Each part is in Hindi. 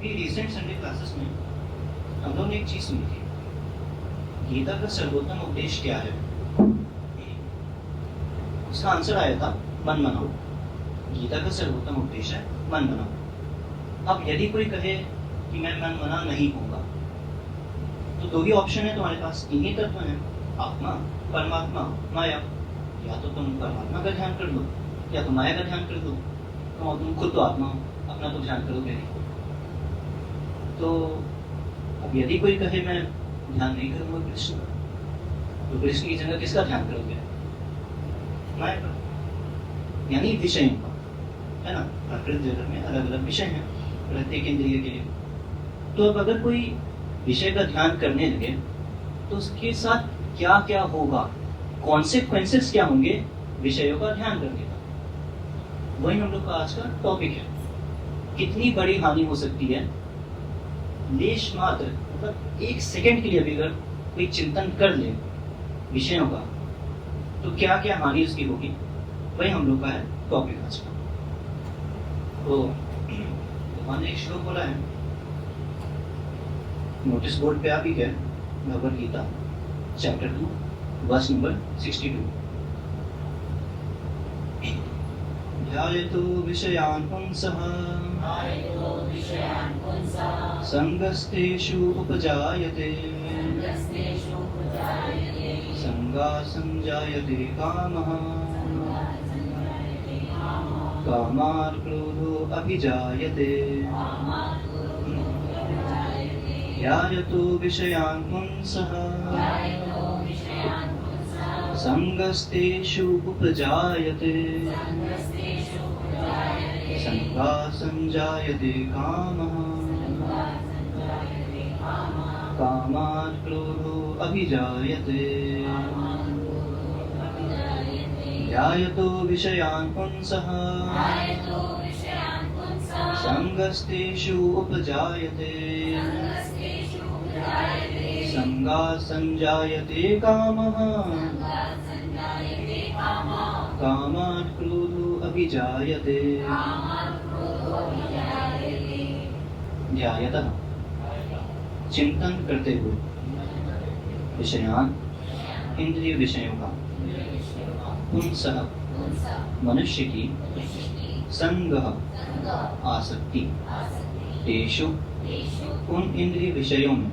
अभी रिसेंट संडे क्लासेस में हम लोगों ने एक चीज सुनी थी, गीता का सर्वोत्तम उपदेश क्या है। उसका आंसर आया था मन बनाओ। गीता का सर्वोत्तम उपदेश है मन बनाओ। अब यदि कोई कहे कि मैं मन बना नहीं होगा, तो दो ही ऑप्शन है तुम्हारे पास, तीन ही तत्व हैं, आत्मा, परमात्मा, माया। या तो तुम परमात्मा का ध्यान कर लो या तो माया का ध्यान कर दो। तुम खुद तो आत्मा हो, अपना तो ध्यान करोगे नहीं। तो अब यदि कोई कहे मैं ध्यान नहीं करूंगा कृष्ण, तो कृष्ण की जगह किसका ध्यान करोगे? माया का, यानी विषयों का, है ना। प्रकृति जगत में अलग अलग विषय हैं प्रत्येक इंद्रिय के लिए। तो अब अगर कोई विषय का ध्यान करने लगे तो उसके साथ क्या क्या होगा, कॉन्सिक्वेंसेस क्या होंगे विषयों का ध्यान करने का, वही हम लोग का आज का टॉपिक है। कितनी बड़ी हानि हो सकती है लेश मात्र, मतलब एक सेकंड के लिए भी अगर कोई चिंतन कर ले विषयों का, तो क्या क्या हानि उसकी होगी, वही हम लोग का है टॉपिक आज का। तो भगवान ने एक श्लोक बोला है, नोटिस बोर्ड पे आप ही गए, Bhagavad Gita chapter 2 verse number 62। ध्यायतो विषयान् पुंसः संगस्तेषु उपजायते संगात् संजायते कामः कामात् क्रोधो अभिजायते ध्यायतो विषयान् पुंसः संगस्तेषु उपजायते संगात् संजायते कामः कामात् क्रोधो अभिजायते ध्यायतो विषयान् पुंसः संगस्तेषु उपजायते संगात् संजायते कामः कामात् क्रोधो अभिजायते। ध्यायतः चिंतन करते हुए, विषयान इंद्रिय विषयों का, पुंसः मनुष्य की, संगः आसक्ति, तेषु उन इंद्रिय विषयों में,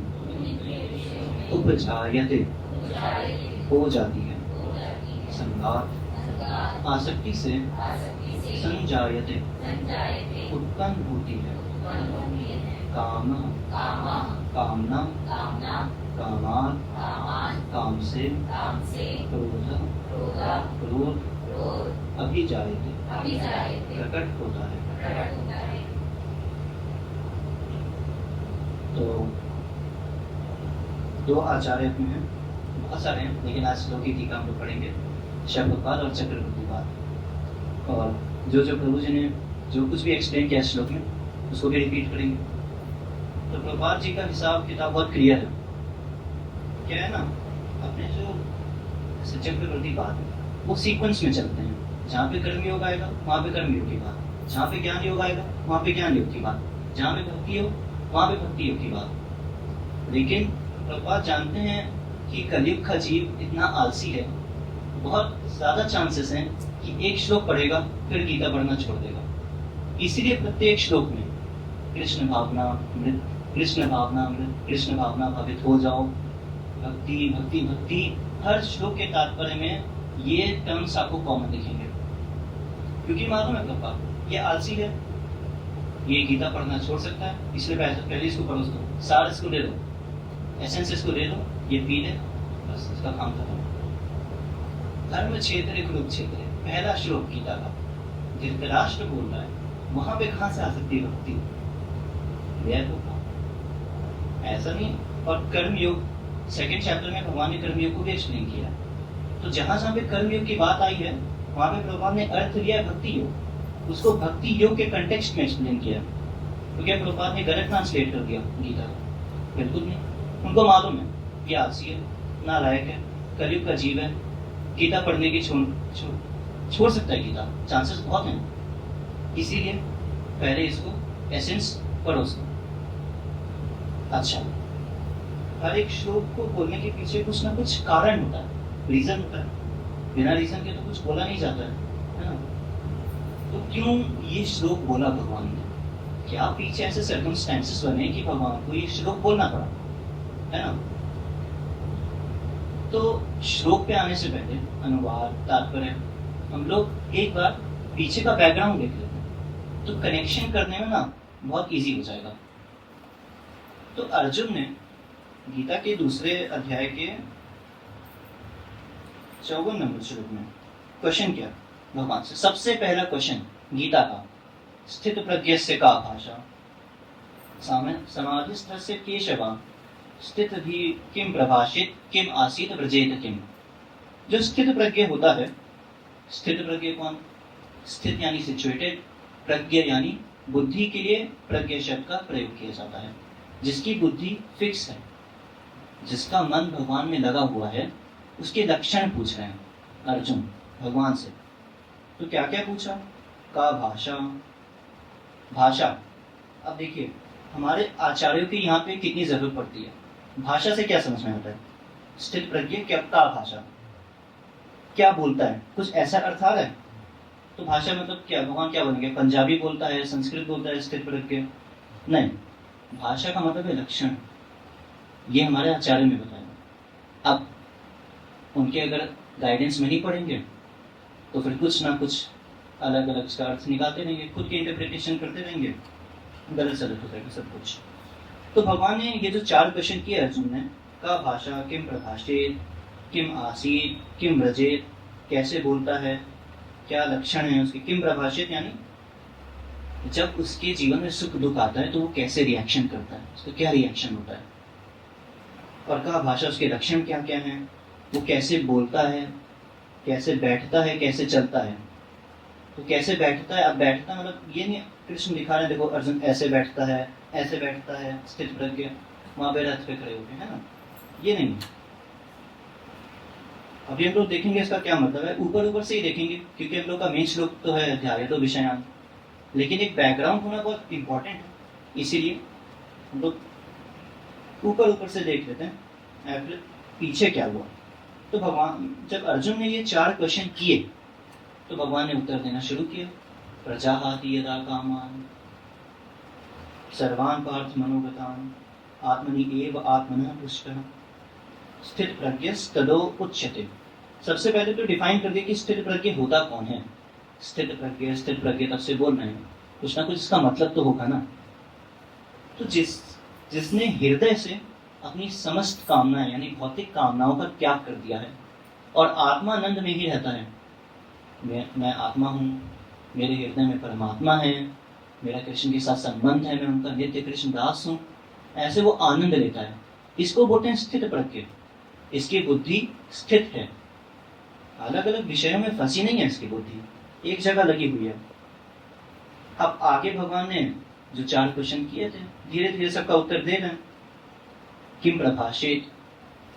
उपजायते हो जाती है, संगात आसक्ति से, संजायते उत्पन्न होती है, काम कामना, कामात् काम से, क्रोध अभिजायते प्रकट होता है। तो दो आचार्य अपने हैं, बहुत सारे हैं, लेकिन आज श्लोक की टीका हम लोग पढ़ेंगे, शब्दपाद और चक्रवर्तीपाद। और जो प्रभु जी ने जो कुछ भी एक्सप्लेन किया श्लोक में, उसको भी रिपीट करेंगे। तो प्रभुपाद जी का हिसाब किताब बहुत क्लियर है। क्या है ना, अपने जो चक्रवर्तीपाद वो सीक्वेंस में चलते हैं। जहाँ पे कर्मयोग आएगा वहाँ पे कर्मयोग की बात, जहाँ पे ज्ञान योग आएगा वहाँ पे ज्ञान योग की बात, जहाँ पे भक्ति योग वहाँ पे भक्ति योग की बात। लेकिन प्रभुपाद जानते हैं कि कलयुग का जीव इतना आलसी है, बहुत ज्यादा चांसेस हैं कि एक श्लोक पढ़ेगा फिर गीता पढ़ना छोड़ देगा। इसीलिए प्रत्येक श्लोक में कृष्ण भावना मृत, कृष्ण भावना मृत, कृष्ण भावना भावित हो जाओ, भक्ति भक्ति भक्ति, हर श्लोक के तात्पर्य में ये टर्म्स आपको कॉमन दिखेंगे। क्योंकि मालूम है प्रभुपाद ये आलसी है, ये गीता पढ़ना छोड़ सकता है, इसलिए पहले इसको पढ़ो, उसको सार इसको ले लो, एसेंस इसको ले लो, ये पी ले, बस इसका काम खत्म। धर्म क्षेत्र कुरुक्षेत्र, पहला श्लोक गीता का, धृतराष्ट्र बोल रहा है, वहां पे कहां से आ सकती है भक्ति? ऐसा नहीं। और कर्मयोग सेकंड चैप्टर में भगवान ने कर्मयोग को भी एक्सप्लेन किया। तो जहां जहां पे कर्मयोग की बात आई है वहां पे भगवान ने अर्थ लिया भक्ति योग, उसको भक्ति योग के कंटेक्स्ट में एक्सप्लेन किया। तो क्या प्रभुपाद ने गलत ट्रांसलेट कर दिया गीता? बिल्कुल नहीं। उनको मालूम है कि आलसी है, नालायक है, कलयुग का जीव है, गीता पढ़ने की छोड़ सकता है गीता, चांसेस बहुत हैं। इसीलिए पहले इसको एसेंस पढ़ो, उसको अच्छा, हर एक श्लोक को बोलने के पीछे कुछ ना कुछ कारण होता है, रीजन होता है। बिना रीजन के तो कुछ बोला नहीं जाता है ना? तो क्यों ये श्लोक बोला भगवान ने? क्या पीछे ऐसे सर्कमस्टेंसेस बने कि भगवान को ये श्लोक बोलना पड़ा, है ना? तो श्लोक पे आने से पहले अनुवाद तात्पर्य हम लोग एक बार पीछे का बैकग्राउंड देख लेते हैं, तो कनेक्शन करने में ना बहुत इजी हो जाएगा। तो अर्जुन ने गीता के दूसरे अध्याय के 54 नंबर श्लोक में क्वेश्चन किया भगवान से। सबसे पहला क्वेश्चन गीता का, स्थित प्रज्ञस्य का भाषा समाधिस्थस्य केशवा स्थित भी किम प्रभाषित किम आसीत व्रजेत किम। जो स्थित प्रज्ञ होता है, स्थित प्रज्ञ कौन? स्थित यानी सिचुएटेड, प्रज्ञ यानी बुद्धि के लिए प्रज्ञ शब्द का प्रयोग किया जाता है। जिसकी बुद्धि फिक्स है, जिसका मन भगवान में लगा हुआ है, उसके लक्षण पूछ रहे हैं अर्जुन भगवान से। तो क्या क्या पूछा? का भाषा, भाषा। अब देखिए हमारे आचार्यों की यहाँ पे कितनी जरूरत पड़ती है। भाषा से क्या समझ में आता है? स्थित प्रज्ञ क्या का भाषा, क्या बोलता है, कुछ ऐसा अर्थ आ रहा है। तो भाषा मतलब क्या? भगवान क्या बोलेंगे? पंजाबी बोलता है, संस्कृत बोलता है स्थित प्रज्ञ? नहीं, भाषा का मतलब है लक्षण। ये हमारे आचार्य में बताया। अब उनके अगर गाइडेंस में नहीं पढ़ेंगे तो फिर कुछ ना कुछ अलग अलग इसका अर्थ निकालते रहेंगे, खुद के इंटरप्रिटेशन करते रहेंगे, गलत सलत हो जाएगा सब कुछ। तो भगवान ने ये जो 4 क्वेश्चन किए अर्जुन ने, का भाषा, किम प्रभाषेत, किम आसीत, किम व्रजेत, कैसे बोलता है, क्या लक्षण है उसके, किम प्रभाषित यानी जब उसके जीवन में सुख दुख आता है तो वो कैसे रिएक्शन करता है, उसका क्या रिएक्शन होता है, और का भाषा उसके लक्षण क्या क्या हैं, वो कैसे बोलता है, कैसे बैठता है, कैसे चलता है। तो कैसे बैठता है, अब बैठता है मतलब ये नहीं कृष्ण दिखा रहे हैं देखो अर्जुन ऐसे बैठता है, ऐसे बैठता है स्थित प्रज्ञ, वहां पे रथ पे खड़े होके, है ना, ये नहीं। अभी हम लोग देखेंगे इसका क्या मतलब है, ऊपर ऊपर से ही देखेंगे क्योंकि हम लोग का मेन श्लोक तो है अध्याय तो विषयान, लेकिन एक बैकग्राउंड होना बहुत इंपॉर्टेंट है, इसीलिए हम लोग ऊपर ऊपर से देख लेते हैं फिर पीछे क्या हुआ। तो भगवान जब अर्जुन ने ये 4 क्वेश्चन किए तो भगवान ने उत्तर देना शुरू किया। प्रजाहाति यदा कामान सर्वान पार्थ मनोगतान आत्मनि एव आत्मनः पुष्टः स्थित प्रज्ञस्तदो उच्यते। सबसे पहले तो डिफाइन कर दिया कि स्थित प्रज्ञ होता कौन है। स्थित प्रज्ञ तब से बोल रहे हैं, कुछ ना कुछ इसका मतलब तो होगा ना। तो जिसने हृदय से अपनी समस्त कामनाएं यानी भौतिक कामनाओं का त्याग कर दिया है और आत्मानंद में ही रहता है, मैं आत्मा हूँ, मेरे हृदय में परमात्मा है, मेरा कृष्ण के साथ संबंध है, मैं उनका नित्य कृष्ण दास हूँ, ऐसे वो आनंद लेता है, इसको बोलते हैं स्थित प्रज्ञ। इसकी बुद्धि स्थित है, अलग अलग विषयों में फंसी नहीं है, इसकी बुद्धि एक जगह लगी हुई है। अब आगे भगवान ने जो 4 क्वेश्चन किए थे धीरे धीरे सबका उत्तर दे रहे हैं। किम प्रभाषित,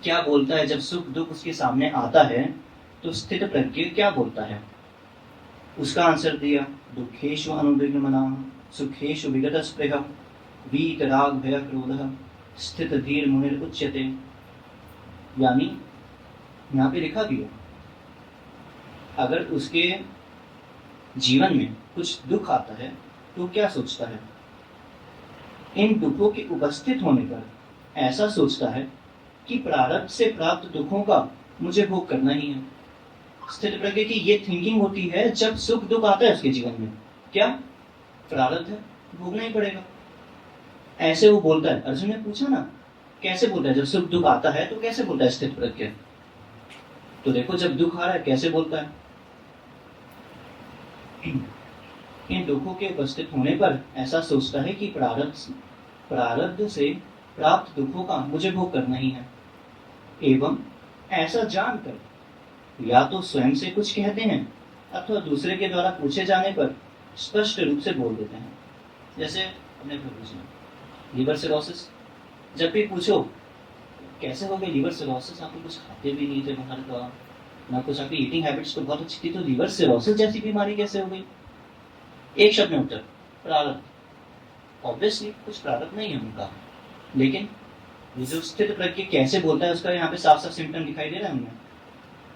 क्या बोलता है जब सुख दुख उसके सामने आता है तो स्थित प्रज्ञ क्या बोलता है, उसका आंसर दिया। दुखेषु अनुविग्नमनाः सुखेषु विगतस्पृहः वीतराग भय क्रोधः स्थित धीर मुनिर उच्यते। यानी यहाँ पे लिखा भी है, अगर उसके जीवन में कुछ दुख आता है तो क्या सोचता है, इन दुखों के उपस्थित होने पर ऐसा सोचता है कि प्रारब्ध से प्राप्त दुखों का मुझे भोग करना ही है। स्थित प्रज्ञ की ये थिंकिंग होती है जब सुख दुख आता है उसके जीवन में, क्या प्रारब्ध है, भोगना ही पड़ेगा, ऐसे वो बोलता है। अर्जुन ने पूछा ना कैसे बोलता है, जब सुख दुख आता है तो कैसे बोलता है स्थित प्रज्ञ। तो देखो जब दुख आ रहा है कैसे बोलता है, इन दुखों के उपस्थित होने पर ऐसा सोचता है कि प्रारब्ध से प्राप्त दुखों का मुझे भोग करना ही है। एवं ऐसा जानकर या तो स्वयं से कुछ कहते हैं अथवा दूसरे के द्वारा पूछे जाने पर स्पष्ट रूप से बोल देते हैं। जैसे अपने प्रभु जी लीवर सिरोसिस, जब भी पूछो कैसे हो गए लीवर सिरोसिस, आप कुछ खाते भी नहीं थे बाहर का ना कुछ, आपकी ईटिंग हैबिट्स तो बहुत अच्छी थी, तो लीवर सिरोसिस जैसी बीमारी कैसे हो गई। एक शब्द में उत्तर प्रारब्ध। ऑब्वियसली कुछ प्रारब्ध नहीं है उनका, लेकिन ये जो स्थित प्रज्ञ कैसे बोलता है उसका यहाँ पे साफ साफ सिम्टम दिखाई दे रहा है हमें।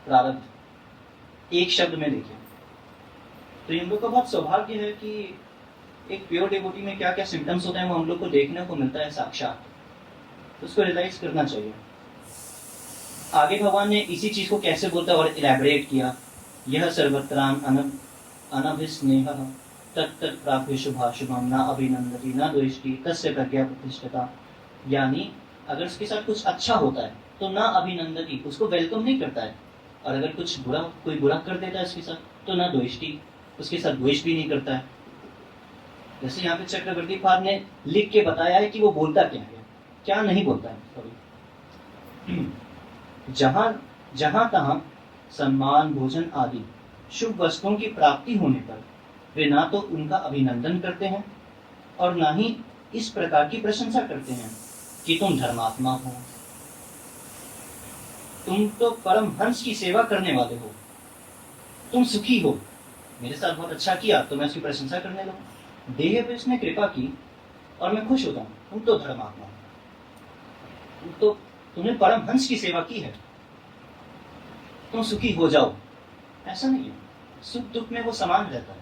प्रारब्ध एक शब्द में देखिए। तो हम लोग का बहुत सौभाग्य है कि एक प्योर डिवोटी में क्या क्या सिम्टम्स होते हैं वो हम लोग को देखने को मिलता है साक्षात, तो उसको रियलाइज करना चाहिए। आगे भगवान ने इसी चीज को कैसे बोलता है और इलैबोरेट किया। यह सर्वत्रान अनभिस्नेह तत्त प्राप्य शुभाशुभम न अभिनंदति न द्वेष्टि तस्य प्रज्ञा प्रतिष्ठिता। यानी अगर उसके साथ कुछ अच्छा होता है तो ना अभिनंदति, उसको वेलकम नहीं करता है, और अगर कुछ बुरा कोई बुरा कर देता है उसके साथ तो ना द्वेष्टि, उसके साथ द्वेष भी नहीं करता है। जैसे यहाँ पे चक्रवर्ती पाद ने लिख के बताया है कि वो बोलता क्या है, क्या नहीं बोलता है। जहां जहां तहां सम्मान भोजन आदि शुभ वस्तुओं की प्राप्ति होने पर वे ना तो उनका अभिनंदन करते हैं और ना ही इस प्रकार की प्रशंसा करते हैं कि तुम धर्मात्मा हो, तुम तो परम हंस की सेवा करने वाले हो, तुम सुखी हो, मेरे साथ बहुत अच्छा किया तो मैं उसकी प्रशंसा करने लगूं, देह पे उसने कृपा की और मैं खुश होता हूं, तुम तो धर्मात्मा हो, तो तुमने परम हंस की सेवा की है, तुम सुखी हो जाओ। ऐसा नहीं है, सुख दुख में वो समान रहता है।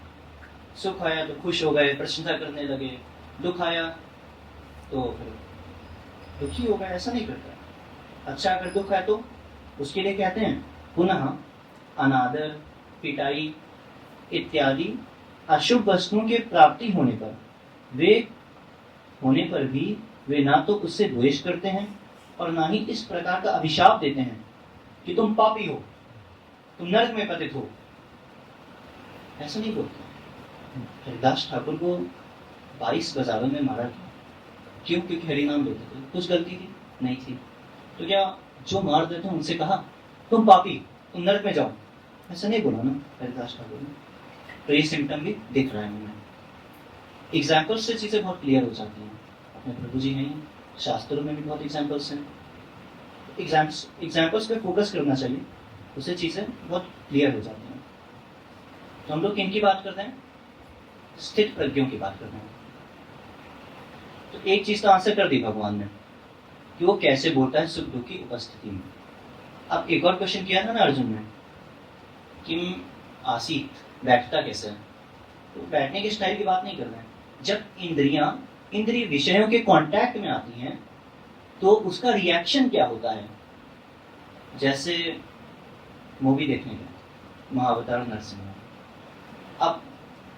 सुख आया तो खुश हो गए, प्रशंसा करने लगे, दुख आया तो फिर दुखी हो गए, ऐसा नहीं करता। अच्छा अगर दुख है तो उसके लिए कहते हैं पुनः अनादर पिटाई इत्यादि अशुभ वस्तुओं के प्राप्ति होने पर भी वे ना तो उससे द्वेष करते हैं और ना ही इस प्रकार का अभिशाप देते हैं कि तुम पापी हो, तुम नरक में पतित हो, ऐसा नहीं बोलते। हरिदास ठाकुर को 22 बाजारों में मारा गया, क्यों? क्योंकि हरिनाम लेते थे। कुछ गलती थी? नहीं थी। तो क्या जो मार देते उनसे कहा तुम पापी, तुम नरक में जाओ, ऐसा नहीं बोला ना हरिदास ठाकुर ने। तो ये सिम्टम भी दिख रहा है हमें। एग्जाम्पल से चीजें बहुत क्लियर हो जाती हैं। अपने प्रभु जी हैं, शास्त्रों में भी बहुत एग्जाम्पल्स हैं। एग्जाम्पल्स पे फोकस करना चाहिए, उससे चीजें बहुत क्लियर हो जाती हैं। तो हम लोग किनकी बात करते हैं? स्थित प्रज्ञों की बात करते हैं। तो एक चीज तो आंसर कर दी भगवान ने कि वो कैसे बोलता है सुख दुख की उपस्थिति में। अब एक और क्वेश्चन किया था ना अर्जुन ने, किम आसीत, बैठता कैसे है? तो बैठने के स्टाइल की बात नहीं कर रहे हैं। जब इंद्रिय विषयों के कांटेक्ट में आती हैं तो उसका रिएक्शन क्या होता है। जैसे मूवी देखने का महाअवतार नरसिंह, अब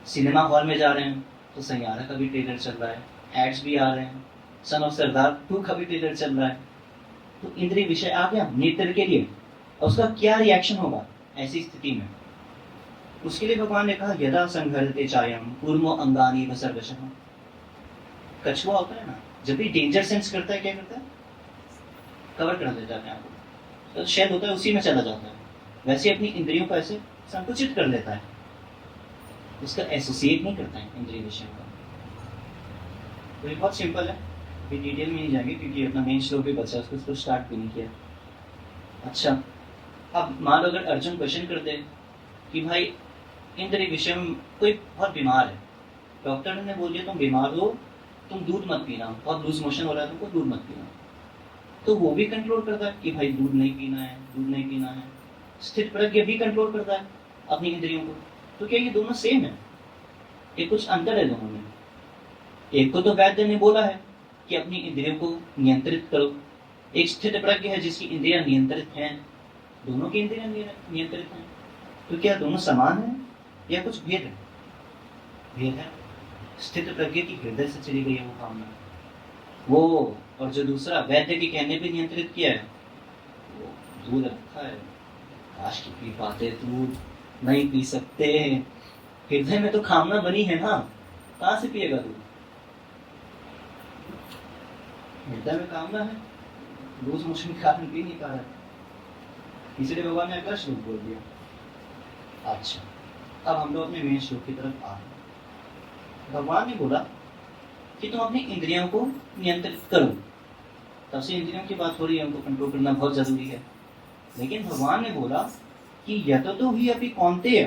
सिनेमा हॉल में जा रहे हैं तो सैयारा का भी ट्रेलर चल रहा है, एड्स भी आ रहे हैं, सन ऑफ सरदार 2 का भी ट्रेलर चल रहा है, तो इंद्रिय विषय आ गया नेत्र के लिए, और उसका क्या रिएक्शन होगा ऐसी स्थिति में। उसके लिए भगवान ने कहा यदा संघर्ते चायम कूर्मो अंगानी सर्वशः। कछुआ होता है ना, जब भी डेंजर सेंस करता है क्या करता है? कवर कर देता है अपने आप को, तो शेल होता है उसी में चला जाता है। वैसे अपनी इंद्रियों को ऐसे संकुचित कर लेता है, उसका एसोसिएट नहीं करता है इंद्रिय विषयों का। तो ये बहुत सिंपल है, अभी डिटेल में नहीं जाएंगे क्योंकि अपना मेन श्लोक भी बचा, उसको स्टार्ट भी नहीं किया। अच्छा, अब मान लो अगर अर्जुन क्वेश्चन कर दे कि भाई इंद्रिय विषय में कोई बहुत बीमार है, डॉक्टर ने बोल दिया तुम बीमार हो, तुम दूध मत पीना, बहुत लूज मोशन हो रहा है तुमको, दूध मत पीना, तो वो भी कंट्रोल करता है कि भाई दूध नहीं पीना है, दूध नहीं पीना है। स्थित प्रज्ञ भी कंट्रोल करता है अपनी इंद्रियों को। तो क्या ये दोनों सेम है? ये कुछ अंतर है दोनों में। एक को तो वैद्य ने बोला है कि अपनी इंद्रियों को नियंत्रित करो, एक स्थित प्रज्ञ है जिसकी इंद्रियां नियंत्रित हैं, दोनों की इंद्रियां नियंत्रित हैं। तो क्या दोनों समान है या कुछ भेद है? भेद है। स्थित प्रज्ञ की हृदय से चली गई है वो भावना, वो, और जो दूसरा वैद्य के कहने पे नियंत्रित किया है वो दूध रखा है, काश की पी पाते, दूध नहीं पी सकते, हृदय में तो कामना बनी है ना, कहां से पिएगा दूध? हृदय में कामना है, लूज मोशन के कारण पी नहीं पा रहा, इसलिए भगवान ने अगला श्लोक बोल दिया। अच्छा, अब हम लोग अपने मेन श्लोक की तरफ आ रहे। भगवान ने बोला कि तुम अपनी इंद्रियों को नियंत्रित करो, तब से इंद्रियों की बात हो रही है, उनको कंट्रोल करना बहुत जरूरी है। लेकिन भगवान ने बोला कि यततो हि अपि कौन्तेय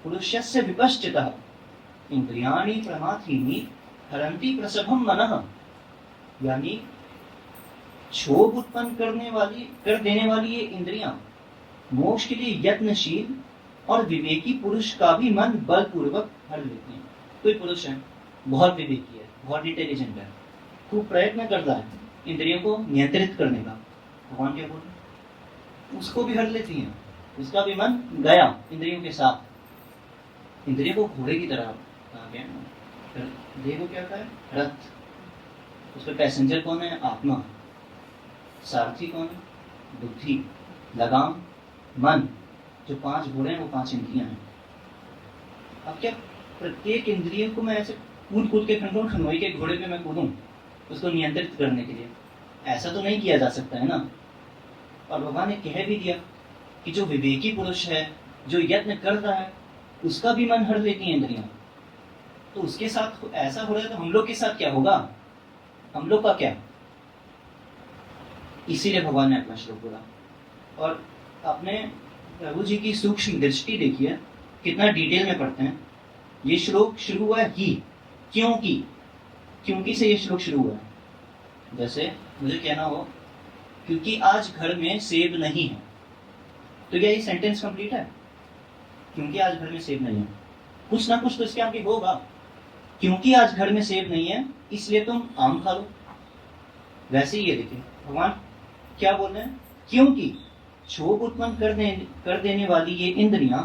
पुरुषस्य विपश्चितः इंद्रियाणि प्रमाथीनि हरन्ति प्रसभं मनः। यानी क्षोभ उत्पन्न कर देने वाली ये इंद्रियां मोक्ष के लिए यत्नशील और विवेकी पुरुष का भी मन बलपूर्वक हर लेती हैं। कोई पुरुष है, बहुत विवेकी है, बहुत इंटेलिजेंट है, खूब प्रयत्न करता है इंद्रियों को नियंत्रित करने का, भगवान क्या बोल रहे, उसको भी हर लेती हैं, उसका भी मन गया इंद्रियों के साथ। इंद्रियों को घोड़े की तरह कहा गया ना, देह को क्या कहा है, रथ, उस पर पैसेंजर कौन है, आत्मा, सारथी कौन है, बुद्धि, लगाम मन, जो 5 घोड़े हैं वो 5 इंद्रियां हैं। अब क्या प्रत्येक इंद्रिय को मैं ऐसे कूद के खनोई के घोड़े पे मैं कूदूं उसको नियंत्रित करने के लिए, ऐसा तो नहीं किया जा सकता है ना। और भगवान ने कह भी दिया कि जो विवेकी पुरुष है, जो यत्न कर रहा है, उसका भी मन हर लेती है इंद्रियां। तो उसके साथ ऐसा हो रहा है तो हम लोग के साथ क्या होगा, हम लोग का क्या। इसीलिए भगवान ने अपना श्लोक बोला। और अपने प्रभु जी की सूक्ष्म दृष्टि देखिए, कितना डिटेल में पढ़ते हैं। ये श्लोक शुरू हुआ है ही, क्योंकि से ये श्लोक शुरू हुआ है। जैसे मुझे कहना हो क्योंकि आज घर में सेब नहीं है, तो क्या ये सेंटेंस कंप्लीट है, क्योंकि आज घर में सेब नहीं है, कुछ ना कुछ तो इसके आगे होगा। क्योंकि आज घर में सेब नहीं है इसलिए तुम आम खा लो। वैसे ही ये देखिए भगवान क्या बोल रहे हैं, क्योंकि क्षोभ उत्पन्न कर देने वाली ये इंद्रियां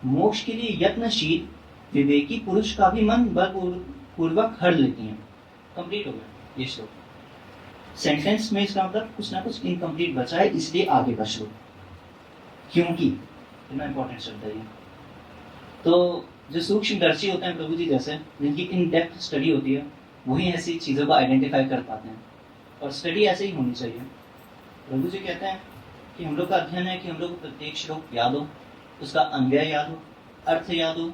मोक्ष के लिए यत्नशील विवेकी पुरुष का भी मन बलपूर्वक हर लेती हैं। कंप्लीट हो गया ये श्लोक। सेंटेंस में इसका मतलब कुछ ना कुछ इनकम्प्लीट बचा है, इसलिए आगे का श्लोक क्योंकि इतना इंपॉर्टेंट शब्द है ये। तो जो सूक्ष्मदर्शी होते हैं प्रभु जी जैसे, जिनकी इन डेप्थ स्टडी होती है, वही ऐसी चीजों को आइडेंटिफाई कर पाते हैं। और स्टडी ऐसे ही होनी चाहिए। प्रभु जी कहते हैं कि हम लोग का अध्ययन है कि हम लोग को प्रत्येक श्लोक याद हो, उसका अन्वय याद हो, अर्थ याद हो,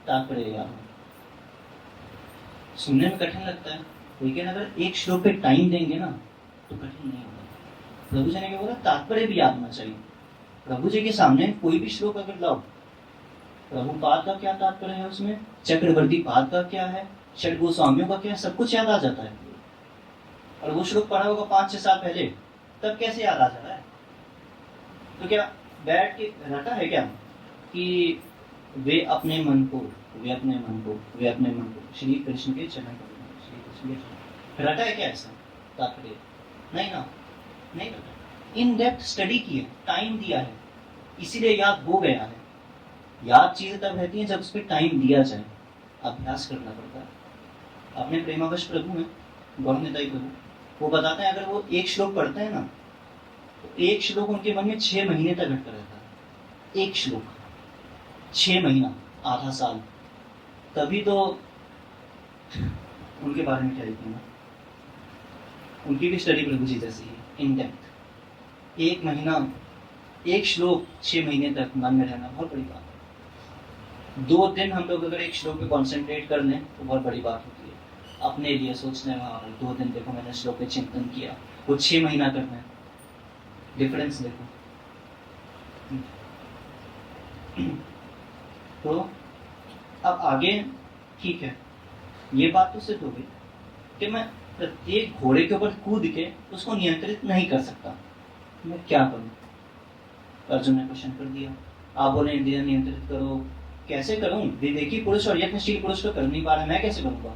तात्पर्य याद हो। सुनने में कठिन लगता है, लेकिन अगर एक श्लोक पे टाइम देंगे ना तो कठिन नहीं होगा। प्रभु जी ने क्या बोला, तात्पर्य भी याद होना चाहिए। प्रभु जी के सामने कोई भी श्लोक अगर लाओ, प्रभुपाद का क्या तात्पर्य है उसमें, चक्रवर्ती पाद का क्या है, षट गोस्वामियों का क्या है, सब कुछ याद आ जाता है। और वो श्लोक पढ़ा होगा 5-6 साल पहले, तब कैसे याद आ जा रहा है। तो क्या बैठ के रटा है क्या कि वे अपने मन को श्री कृष्ण के चरण पर रटा है क्या, ऐसा तात्पर्य नहीं ना, नहीं रटा। इन डेप्थ स्टडी की है, टाइम दिया है, इसीलिए याद हो गया है। याद चीजें तब रहती हैं जब उस पर टाइम दिया जाए, अभ्यास करना पड़ता है। अपने प्रेमावश प्रभु में गौरनिताई प्रभु, वो बताते हैं अगर वो एक श्लोक पढ़ते हैं ना, तो एक श्लोक उनके मन में 6 महीने तक अटका रहता है। एक श्लोक 6 महीना, आधा साल। तभी तो उनके बारे में क्या लिखते हैं, उनकी भी स्टडी प्रभु जी जैसी है, इन डेप्थ। 1 महीना एक श्लोक 6 महीने तक मन में रहना बहुत बड़ी बात है। 2 दिन हम लोग अगर एक श्लोक पे कॉन्सेंट्रेट कर लें तो बहुत बड़ी बात होती है। अपने लिए सोचने में, हाँ 2 दिन देखो मैंने श्लोक पे चिंतन किया, वो 6 महीना करना है, डिफरेंस देखो। तो अब आगे ठीक है, ये बात तो सिद्ध हो गई कि मैं प्रत्येक घोड़े के ऊपर कूद के उसको नियंत्रित नहीं कर सकता, मैं क्या करूं। अर्जुन ने क्वेश्चन कर दिया, आप बोले इंद्रियां नियंत्रित करो, कैसे करूं, विवेकी पुरुष और यत्नशील पुरुष तो कर नहीं पा रहा, मैं कैसे करूंगा।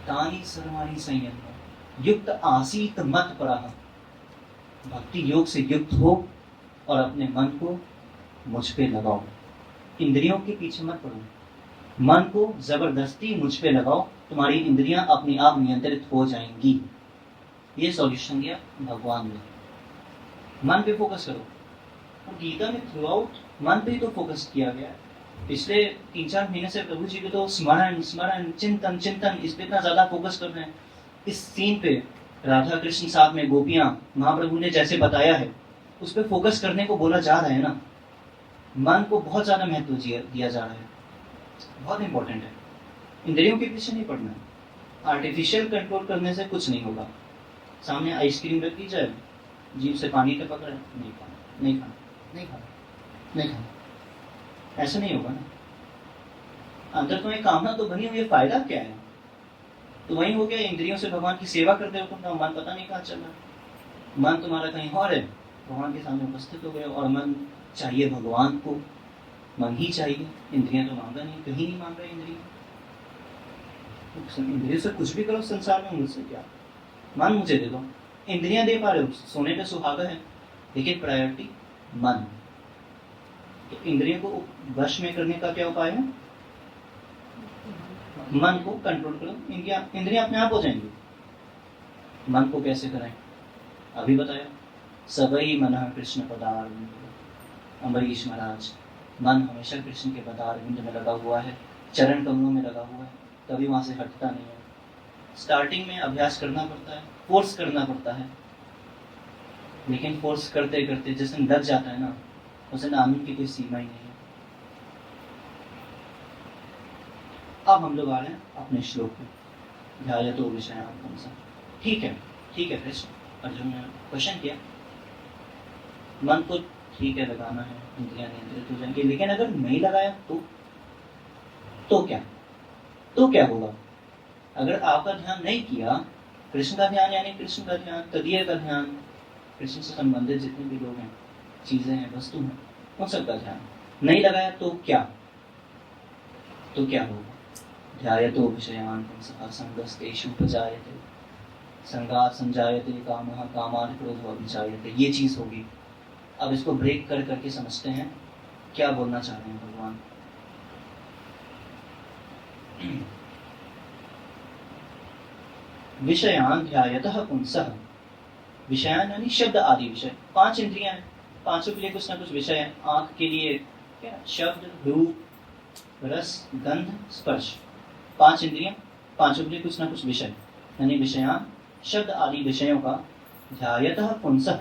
तानि सर्वाणि संयम युक्त आसीत मत परः, भक्ति योग से युक्त हो और अपने मन को मुझ पे लगाओ। इंद्रियों के पीछे मत पड़ो, मन को जबरदस्ती मुझ पे लगाओ, तुम्हारी इंद्रियां अपने आप नियंत्रित हो जाएंगी। ये सॉल्यूशन दिया भगवान ने। मन पे फोकस करो। तो गीता में थ्रू आउट मन पे ही तो फोकस किया गया है। पिछले 3-4 महीने से प्रभु जी पे तो स्मरण स्मरण चिंतन चिंतन, इस पे इतना ज्यादा फोकस कर रहे हैं। इस सीन पे राधा कृष्ण साथ में गोपियां, महाप्रभु ने जैसे बताया है उस पर फोकस करने को बोला जा रहा है ना। मन को बहुत ज्यादा महत्व दिया जा रहा है, बहुत इंपॉर्टेंट है। इंद्रियों के पीछे नहीं पड़ना, आर्टिफिशियल कंट्रोल करने से कुछ नहीं होगा। सामने आइसक्रीम रख दी जाए, जीभ से पानी टपक रहा है, नहीं खाना नहीं खाना नहीं खाना नहीं खाना, ऐसा नहीं होगा ना। अंदर तुम्हें कामना तो बनी हुई है, फायदा क्या है। तो वही हो गया, इंद्रियों से भगवान की सेवा करते हो तुम, मन पता नहीं कहाँ चल रहा, मन तुम्हारा कहीं और है, भगवान के सामने उपस्थित हो गए और मन चाहिए भगवान को, मन ही चाहिए, इंद्रियां तो मांगा नहीं, कहीं नहीं मांग रहे इंद्रिय। इंद्रियों से कुछ भी करो संसार में, मुझसे क्या, मन मुझे दे दो। इंद्रियां दे पा रहे हो, सोने पे सुहागा है, लेकिन प्रायोरिटी मन। तो इंद्रियों को वश में करने का क्या उपाय है? मन को कंट्रोल करो, इंद्रियां अपने आप हो जाएंगी। मन को कैसे करें? अभी बताया, सबई मन कृष्ण पदारविंद। अम्बरीश महाराज, मन हमेशा कृष्ण के पदारविंद में लगा हुआ है, चरण कमलों में लगा हुआ है, कभी वहां से हटता नहीं है। स्टार्टिंग में अभ्यास करना पड़ता है, फोर्स करना पड़ता है, लेकिन फोर्स करते करते जिस दिन लग जाता है ना, उस दिन आनंद की कोई सीमा ही नहीं है। अब हम लोग आ रहे हैं अपने श्लोक पे, ध्यायतो विषयान् पुंसः। ठीक है कृष्ण, अर्जुन ने क्वेश्चन किया, मन को ठीक है लगाना है, इंद्रियां नियंत्रित हो जाएंगी, लेकिन अगर नहीं लगाया तो क्या होगा? अगर आपका ध्यान नहीं किया, कृष्ण का ध्यान यानी कृष्ण का ध्यान, तदीय का ध्यान, कृष्ण से संबंधित जितने भी लोग हैं, चीजें हैं, वस्तु हैं, उन सबका ध्यान नहीं लगाया तो क्या होगा? ध्यायतो विषयान् पुंसः संगस्तेषु उपजायते, संगात् संजायते कामः, कामात् क्रोधो अभिजायते। ये चीज होगी। अब इसको ब्रेक कर करके समझते हैं क्या बोलना चाह रहे हैं भगवान। विषयान् ध्यायतः पुंसः, विषयान् यानी शब्द आदि विषय। 5 इंद्रियां हैं, पांचों के लिए कुछ ना कुछ विषय है। आंख के लिए क्या? शब्द, रूप, रस, गंध, स्पर्श। 5 इंद्रियां, पांचों के लिए कुछ ना कुछ विषय, यानी विषयान् शब्द आदि विषयों का ध्यायतः पुंसः,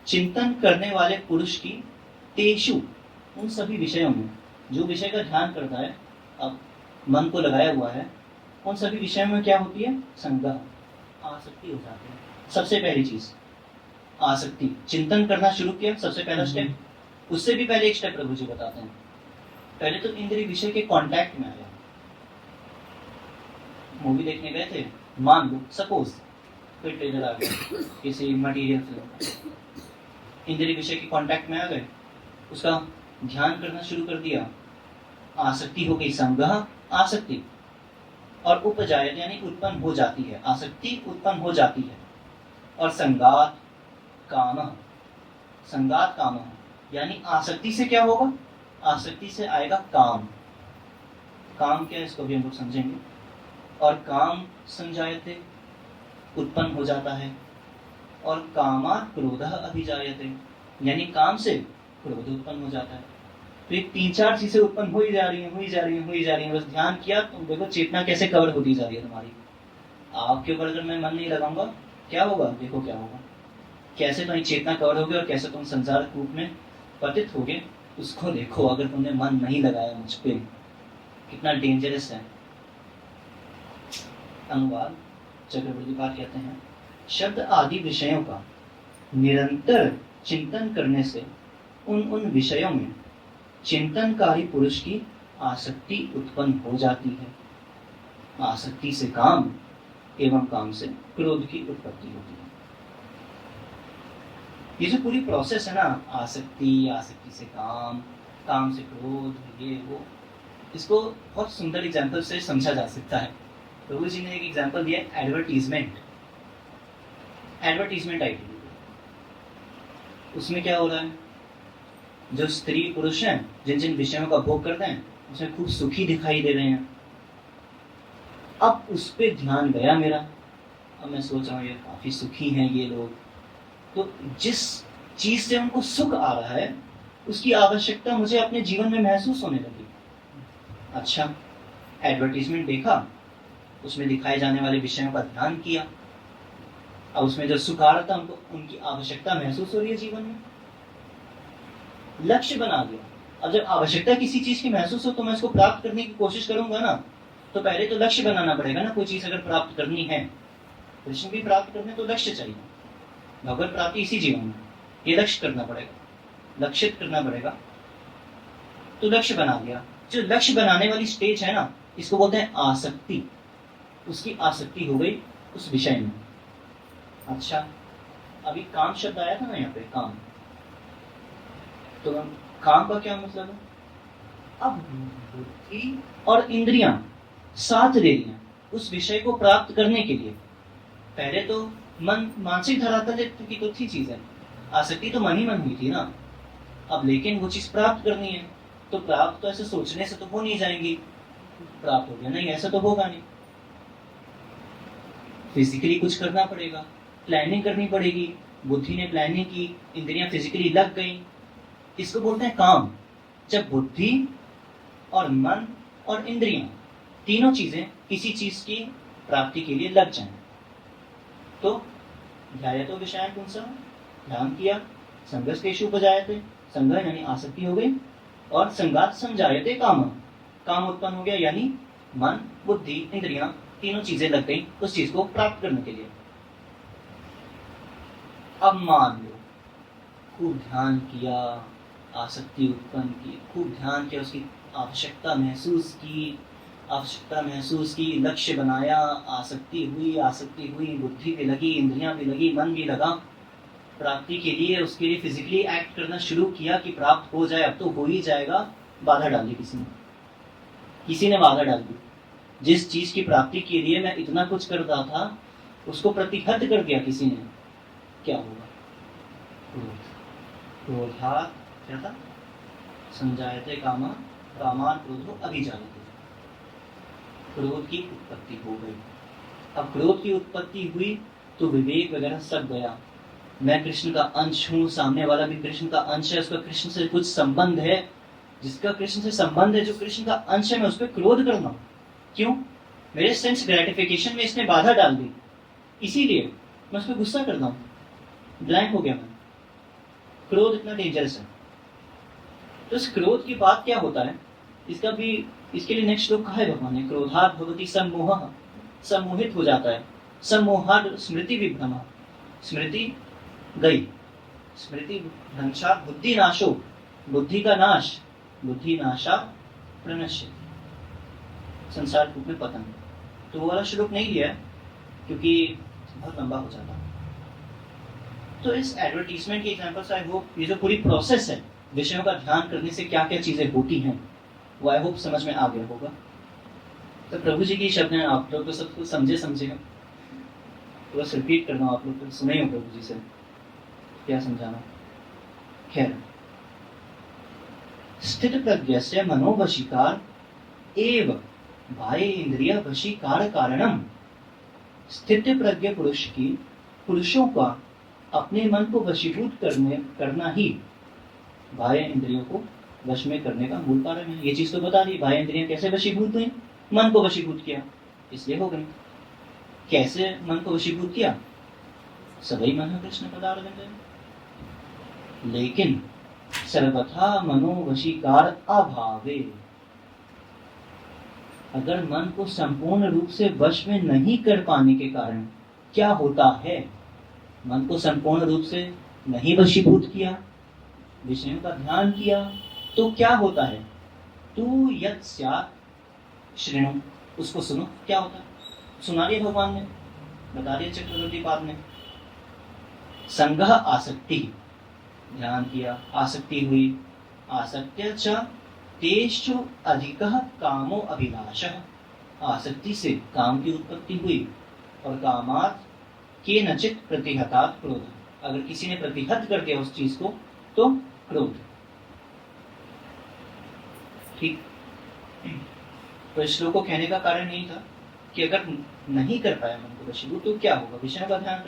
चिंतन करने वाले पुरुष की, तेषु उन सभी विषयों में, जो विषय का ध्यान करता है, अब मन को लगाया हुआ है, उन सभी विषयों में क्या होती है? संगः, आसक्ति हो जाती है। सबसे पहली चीज आसक्ति, चिंतन करना शुरू किया, सबसे पहला स्टेप। उससे भी पहले एक स्टेप प्रभु जी बताते हैं, पहले तो इंद्रिय विषय के कांटेक्ट में आया। मूवी देखने गए थे, मान लो सपोज कोई ट्रेलर आ गया किसी मटेरियल फिल्म का, इंद्रिय विषय के कांटेक्ट में आ गए, उसका ध्यान करना शुरू कर दिया, आसक्ति हो गई, संगह आसक्ति, और उपजायत यानी उत्पन्न हो जाती है, आसक्ति उत्पन्न हो जाती है, और संगात कामः, संगात कामः यानी आसक्ति से क्या होगा? आसक्ति से आएगा काम। काम क्या है इसको भी हम लोग समझेंगे। और काम संजायते, उत्पन्न हो जाता है, और कामात् क्रोधः अभिजायते, यानी काम से क्रोध उत्पन्न हो जाता है। तो ये 3-4 चीजें उत्पन्न हो ही जा रही हैं। बस ध्यान किया, तुम देखो चेतना कैसे कवर होती जा रही है तुम्हारी। आपके ऊपर अगर मैं मन नहीं लगाऊंगा, क्या होगा? देखो क्या होगा, कैसे तुम्हारी चेतना कवर होगी और कैसे तुम संसार कूप में पतित होगे, उसको देखो। अगर तुमने मन नहीं लगाया मुझ पे, कितना डेंजरस है। अनुवाद चक्रवर्ती पाठ कहते हैं, शब्द आदि विषयों का निरंतर चिंतन करने से उन विषयों में चिंतनकारी पुरुष की आसक्ति उत्पन्न हो जाती है। आसक्ति से काम एवं काम से क्रोध की उत्पत्ति होती है। ये जो पूरी प्रोसेस है ना, आसक्ति से काम, काम से क्रोध, ये वो, इसको बहुत सुंदर एग्जाम्पल से समझा जा सकता है। प्रभु जी ने एक एग्जाम्पल दिया, एडवर्टीजमेंट आइडिया। उसमें क्या हो रहा है, जो स्त्री पुरुष हैं, जिन जिन विषयों का भोग करते हैं, उसमें खूब सुखी दिखाई दे रहे हैं। अब उस पर ध्यान गया मेरा, अब मैं सोच रहा हूँ ये काफी सुखी हैं ये लोग, तो जिस चीज से उनको सुख आ रहा है उसकी आवश्यकता मुझे अपने जीवन में महसूस होने लगी। अच्छा, एडवर्टीजमेंट देखा, उसमें दिखाए जाने वाले विषयों का ध्यान किया, अब उसमें जो सुख आ रहा था उनको, उनकी आवश्यकता महसूस हो रही है जीवन में, लक्ष्य बना दिया। अब जब आवश्यकता किसी चीज की महसूस हो तो मैं इसको प्राप्त करने की कोशिश करूंगा ना, तो पहले तो लक्ष्य बनाना पड़ेगा ना। कोई चीज अगर प्राप्त करनी है, कृष्ण भी प्राप्त करने तो लक्ष्य चाहिए, भगवत प्राप्ति इसी जीवन में, ये लक्ष्य करना पड़ेगा, लक्षित करना पड़ेगा। तो लक्ष्य बना दिया। जो लक्ष्य बनाने वाली स्टेज है ना, इसको बोलते हैं आसक्ति। उसकी आसक्ति हो गई उस विषय में। अच्छा, अभी काम शब्द आया था ना यहाँ पे, काम, तो काम का क्या मतलब है? अब बुद्धि और इंद्रियां साथ दे रही हैं उस विषय को प्राप्त करने के लिए। पहले तो मन मानसिक धरातल की तो थी चीज है, आसक्ति तो मन ही मन हुई थी ना। अब लेकिन वो चीज प्राप्त करनी है, तो प्राप्त तो ऐसे सोचने से तो हो नहीं जाएंगी, प्राप्त हो गया नहीं ऐसा तो होगा नहीं, फिजिकली कुछ करना पड़ेगा, प्लानिंग करनी पड़ेगी। बुद्धि ने प्लानिंग की, इंद्रियां फिजिकली लग गई, इसको बोलते हैं काम। जब बुद्धि और मन और इंद्रियां तीनों चीजें किसी चीज की प्राप्ति के लिए लग जाएं, तो ध्यायतो विषयान् पुंसः, ध्यान किया, संगस्तेषु उपजायते, संग यानी आसक्ति हो गई, और संगात संजायते काम, काम उत्पन्न हो गया, यानी मन बुद्धि इंद्रियां तीनों चीजें लग गई उस चीज को प्राप्त करने के लिए। अब मान लो खूब ध्यान किया, आसक्ति उत्पन्न की, खूब ध्यान किया, उसकी आवश्यकता महसूस की, लक्ष्य बनाया, आसक्ति हुई, बुद्धि भी लगी, इंद्रियां भी लगी, मन भी लगा, प्राप्ति के लिए उसके लिए फिजिकली एक्ट करना शुरू किया कि प्राप्त हो जाए, अब तो हो ही जाएगा। बाधा डाल दी किसी ने बाधा डाल दी। जिस चीज की प्राप्ति के लिए मैं इतना कुछ कर रहा था उसको प्रतिहत कर दिया किसी ने, क्या होगा? क्रोधात् क्या था? संजायते कामा, कामात् क्रोधो अभिजायते। क्रोध की उत्पत्ति हो गई। अब क्रोध की उत्पत्ति हुई तो विवेक वगैरह सब गया। मैं कृष्ण का अंश हूँ, सामने वाला भी कृष्ण का अंश है, उसका कृष्ण से कुछ संबंध है, जिसका कृष्ण से संबंध है, जो कृष्ण का अंश है, मैं उस पर क्रोध करना क्यों? मेरे सेंस ग्रेटिफिकेशन में इसने बाधा डाल दी, इसीलिए मैं उस पर गुस्सा करता हूँ, ब्लैंक हो गया मैं। क्रोध इतना डेंजरस है। तो इस क्रोध की बात क्या होता है, इसका भी, इसके लिए नेक्स्ट श्लोक कहा है भगवान ने, क्रोधात् भवति सम्मोहः, सम्मोहित हो जाता है, सम्मोहात् स्मृति विभ्रमः, स्मृति गई, स्मृति भ्रंशात् बुद्धि नाशो, बुद्धि का नाश, बुद्धि नाशात् प्रणश्यति, संसार रूप में पतन। तो वो वाला श्लोक नहीं लिया क्योंकि बहुत लंबा हो जाता। तो इस एडवर्टीजमेंट के एग्जांपल से आई होप ये जो पूरी प्रोसेस है विषयों का ध्यान करने से क्या क्या चीजें होती हैं वो आई होप समझ में आ गया होगा। तो प्रभु जी की शब्द हैं, आप लोग तो सब कुछ समझे हो, तो बस रिपीट करना, आप लोग तो सुने हो प्रभु जी से क्या समझाना। खैर, स्थित प्रज्ञस्य मनोवशीकार एव बाह्य इंद्रिय वशीकार कारणम। स्थित प्रज्ञ पुरुष की, पुरुषों का अपने मन को वशीभूत करना ही बाह्य इंद्रियों को वश में करने का मूल कारण है। ये चीज तो बता दी, बाह्य इंद्रियां कैसे वशीभूत हुई? मन को वशीभूत किया, इसलिए हो गई। कैसे मन को वशीभूत किया? सभी मन कृष्ण पदार्थ, लेकिन सर्वथा मनोवशीकार अभावे, अगर मन को संपूर्ण रूप से वश में नहीं कर पाने के कारण क्या होता है, मन को संपूर्ण रूप से नहीं वशीभूत किया, विषयों का ध्यान किया, तो क्या होता है? तू यत् स्यात् शृणु, उसको सुनो। क्या होता है? सुना दिया भगवान ने, बता दिया चक्रवर्ती पाद ने। संगः आसक्ति, ध्यान किया, आसक्ति हुई, आसक्त्य च तेषु अधिकः कामो अभिलाषः, आसक्ति से काम की उत्पत्ति हुई, और कामात् केनचित् प्रतिहतात् क्रोध, अगर किसी ने प्रतिहत कर दिया उस चीज को तो क्रोध। ठीक, तो इस श्लोक को कहने का कारण यही था कि अगर नहीं कर पाया मन को वशीभूत तो क्या होगा? विषयों का ध्यान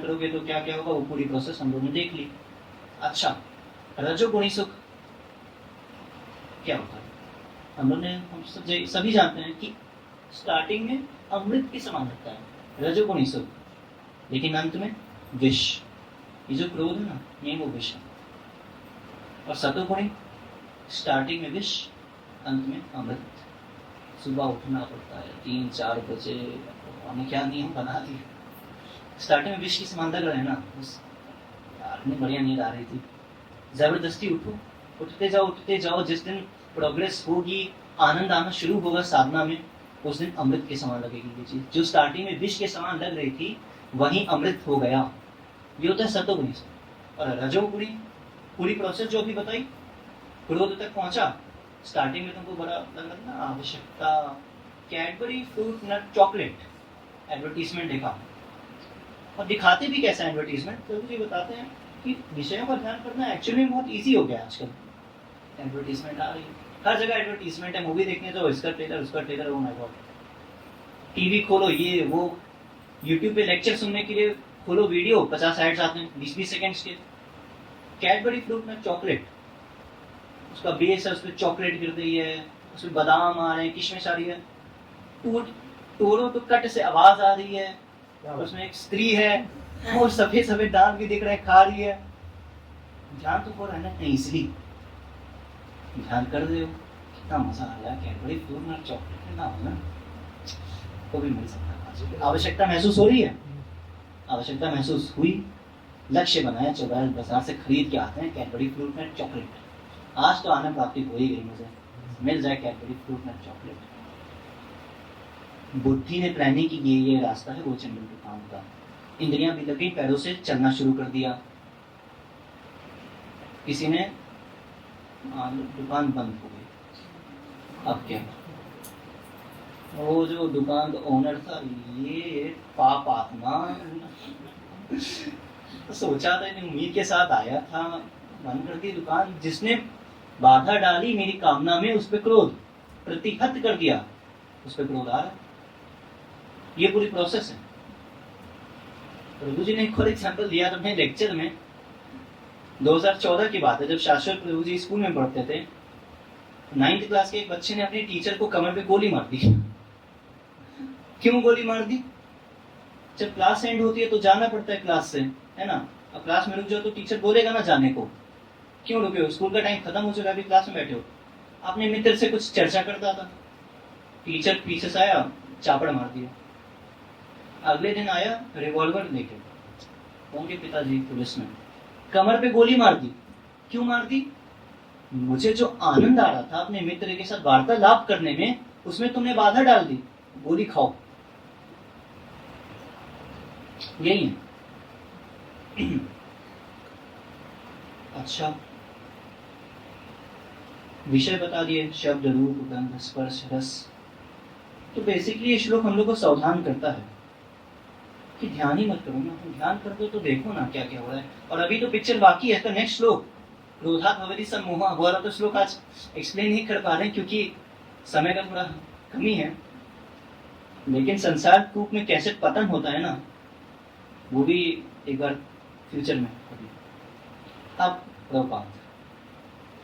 करोगे तो क्या क्या होगा, वो पूरी प्रोसेस हम लोगों ने देख ली। अच्छा, रजोगुणी सुख क्या होता है? हम सभी जानते हैं कि स्टार्टिंग में अमृत के समान लगता है रजोगुणी सुख, लेकिन अंत में विष। ये जो क्रोध है ना, ये वो विष है। और सतोगुणी स्टार्टिंग में विष, अंत में अमृत। सुबह उठना पड़ता है 3-4 बजे, हमें क्या नियम बना दिए। स्टार्टिंग में विष की समान लग रहा है ना, बस यार बढ़िया नींद आ रही थी, जबरदस्ती उठो, उठते जाओ। जिस दिन प्रोग्रेस होगी, आनंद आना शुरू होगा साधना में, उस दिन अमृत के समान लगेगी ये चीज। जो स्टार्टिंग में विष के समान लग रही थी वही अमृत हो गया। ये होता है सतोगुणी। और रजोगुणी पूरी प्रोसेस जो अभी बताई, क्रोध तक पहुंचा। स्टार्टिंग में तुमको बड़ा लग रहा था ना, आवश्यकता, Cadbury fruit nut chocolate, advertisement देखा। और दिखाते भी कैसा एडवर्टीजमेंट, तो मुझे बताते हैं कि विषयों पर ध्यान करना एक्चुअली बहुत ईजी हो गया आजकल। एडवर्टीजमेंट आ रही है, हर जगह एडवर्टीजमेंट है। मूवी देखने तो इसका ट्रेलर, उसका trailer, oh my God. TV खोलो ये वो, यूट्यूब पे लेक्चर सुनने के लिए खोलो वीडियो, 50 एड्स आते हैं 20-20 सेकंड्स के। कैडबरी फ्रूट नट चॉकलेट, उसका बेस है, उसमें चॉकलेट गिर रही है, उसमें बादाम आ रहे हैं, किशमिश आ रही है, तोड़ो तो कट से आवाज आ रही है, उसमें एक स्त्री है और सफेद सफेद दांत भी दिख रहे हैं, खा रही है। ध्यान तो हो रहा है ना, इसलिए ध्यान कर रहे हो। कितना मजा आ रहा है, कैडबरी फ्रूट नट चॉकलेट ना हो ना तो भी मिल सकता है। आवश्यकता महसूस हो रही है, आवश्यकता महसूस हुई, लक्ष्य बनाया, चलो बाजार से खरीद के आते हैं कैडबरी फ्रूट नट चॉकलेट। आज तो आनंद प्राप्ति हो ही गई, मुझे मिल जाए कैडबरी फ्रूट नट चॉकलेट। बुद्धि ने प्लानिंग की ये रास्ता है वो जंगल दुकान का। इंद्रियां भी लगी, पैरों से चलना शुरू कर दिया। किसी ने दुकान बंद हो गई, अब क्या? वो जो दुकान का ओनर था, ये पाप आत्मा, सोचा था, उम्मीद के साथ आया था, बंद कर दी दुकान। जिसने बाधा डाली मेरी कामना में, उस पर क्रोध, प्रतिहत कर दिया, उस पर क्रोध आ रहा। ये पूरी प्रोसेस है। प्रभु जी ने एक और एग्जाम्पल दिया था अपने लेक्चर में, 2014 की बात है, जब शाश्वत प्रभु जी स्कूल में पढ़ते थे। 9th क्लास के एक बच्चे ने अपने टीचर को कमर पे गोली मार दी। क्यों गोली मार दी? जब क्लास एंड होती है तो जाना पड़ता है क्लास से, है ना। अब क्लास में रुक जाओ तो टीचर बोलेगा ना जाने को, क्यों रुके हो, स्कूल का टाइम खत्म हो चुका है, अभी क्लास में बैठे हो। अपने मित्र से कुछ चर्चा करता था, टीचर पीछे से आया, चापड़ मार दिया। अगले दिन आया रिवॉल्वर लेके, उनके पिताजी पुलिस में, कमर पे गोली मार दी। क्यों मार दी? मुझे जो आनंद आ रहा था अपने मित्र के साथ वार्तालाप करने में, उसमें तुमने बाधा डाल दी, गोली खाओ। यही है। अच्छा, विषय बता दिए, शब्द, रूप, गंध, स्पर्श, रस। तो बेसिकली ये श्लोक हम लोग को सावधान करता है कि ध्यान ही मत करो ना, तुम ध्यान कर दो तो देखो ना क्या क्या हो रहा है। और अभी तो पिक्चर बाकी है, तो नेक्स्ट श्लोक क्रोधात् भवति सम्मोहः, वो वाला तो श्लोक आज एक्सप्लेन नहीं कर पा रहे क्योंकि समय का थोड़ा कमी है। लेकिन संसार कूप में कैसे पतन होता है ना, वो भी एक बार फ्यूचर में कभी। अब प्रभुपाद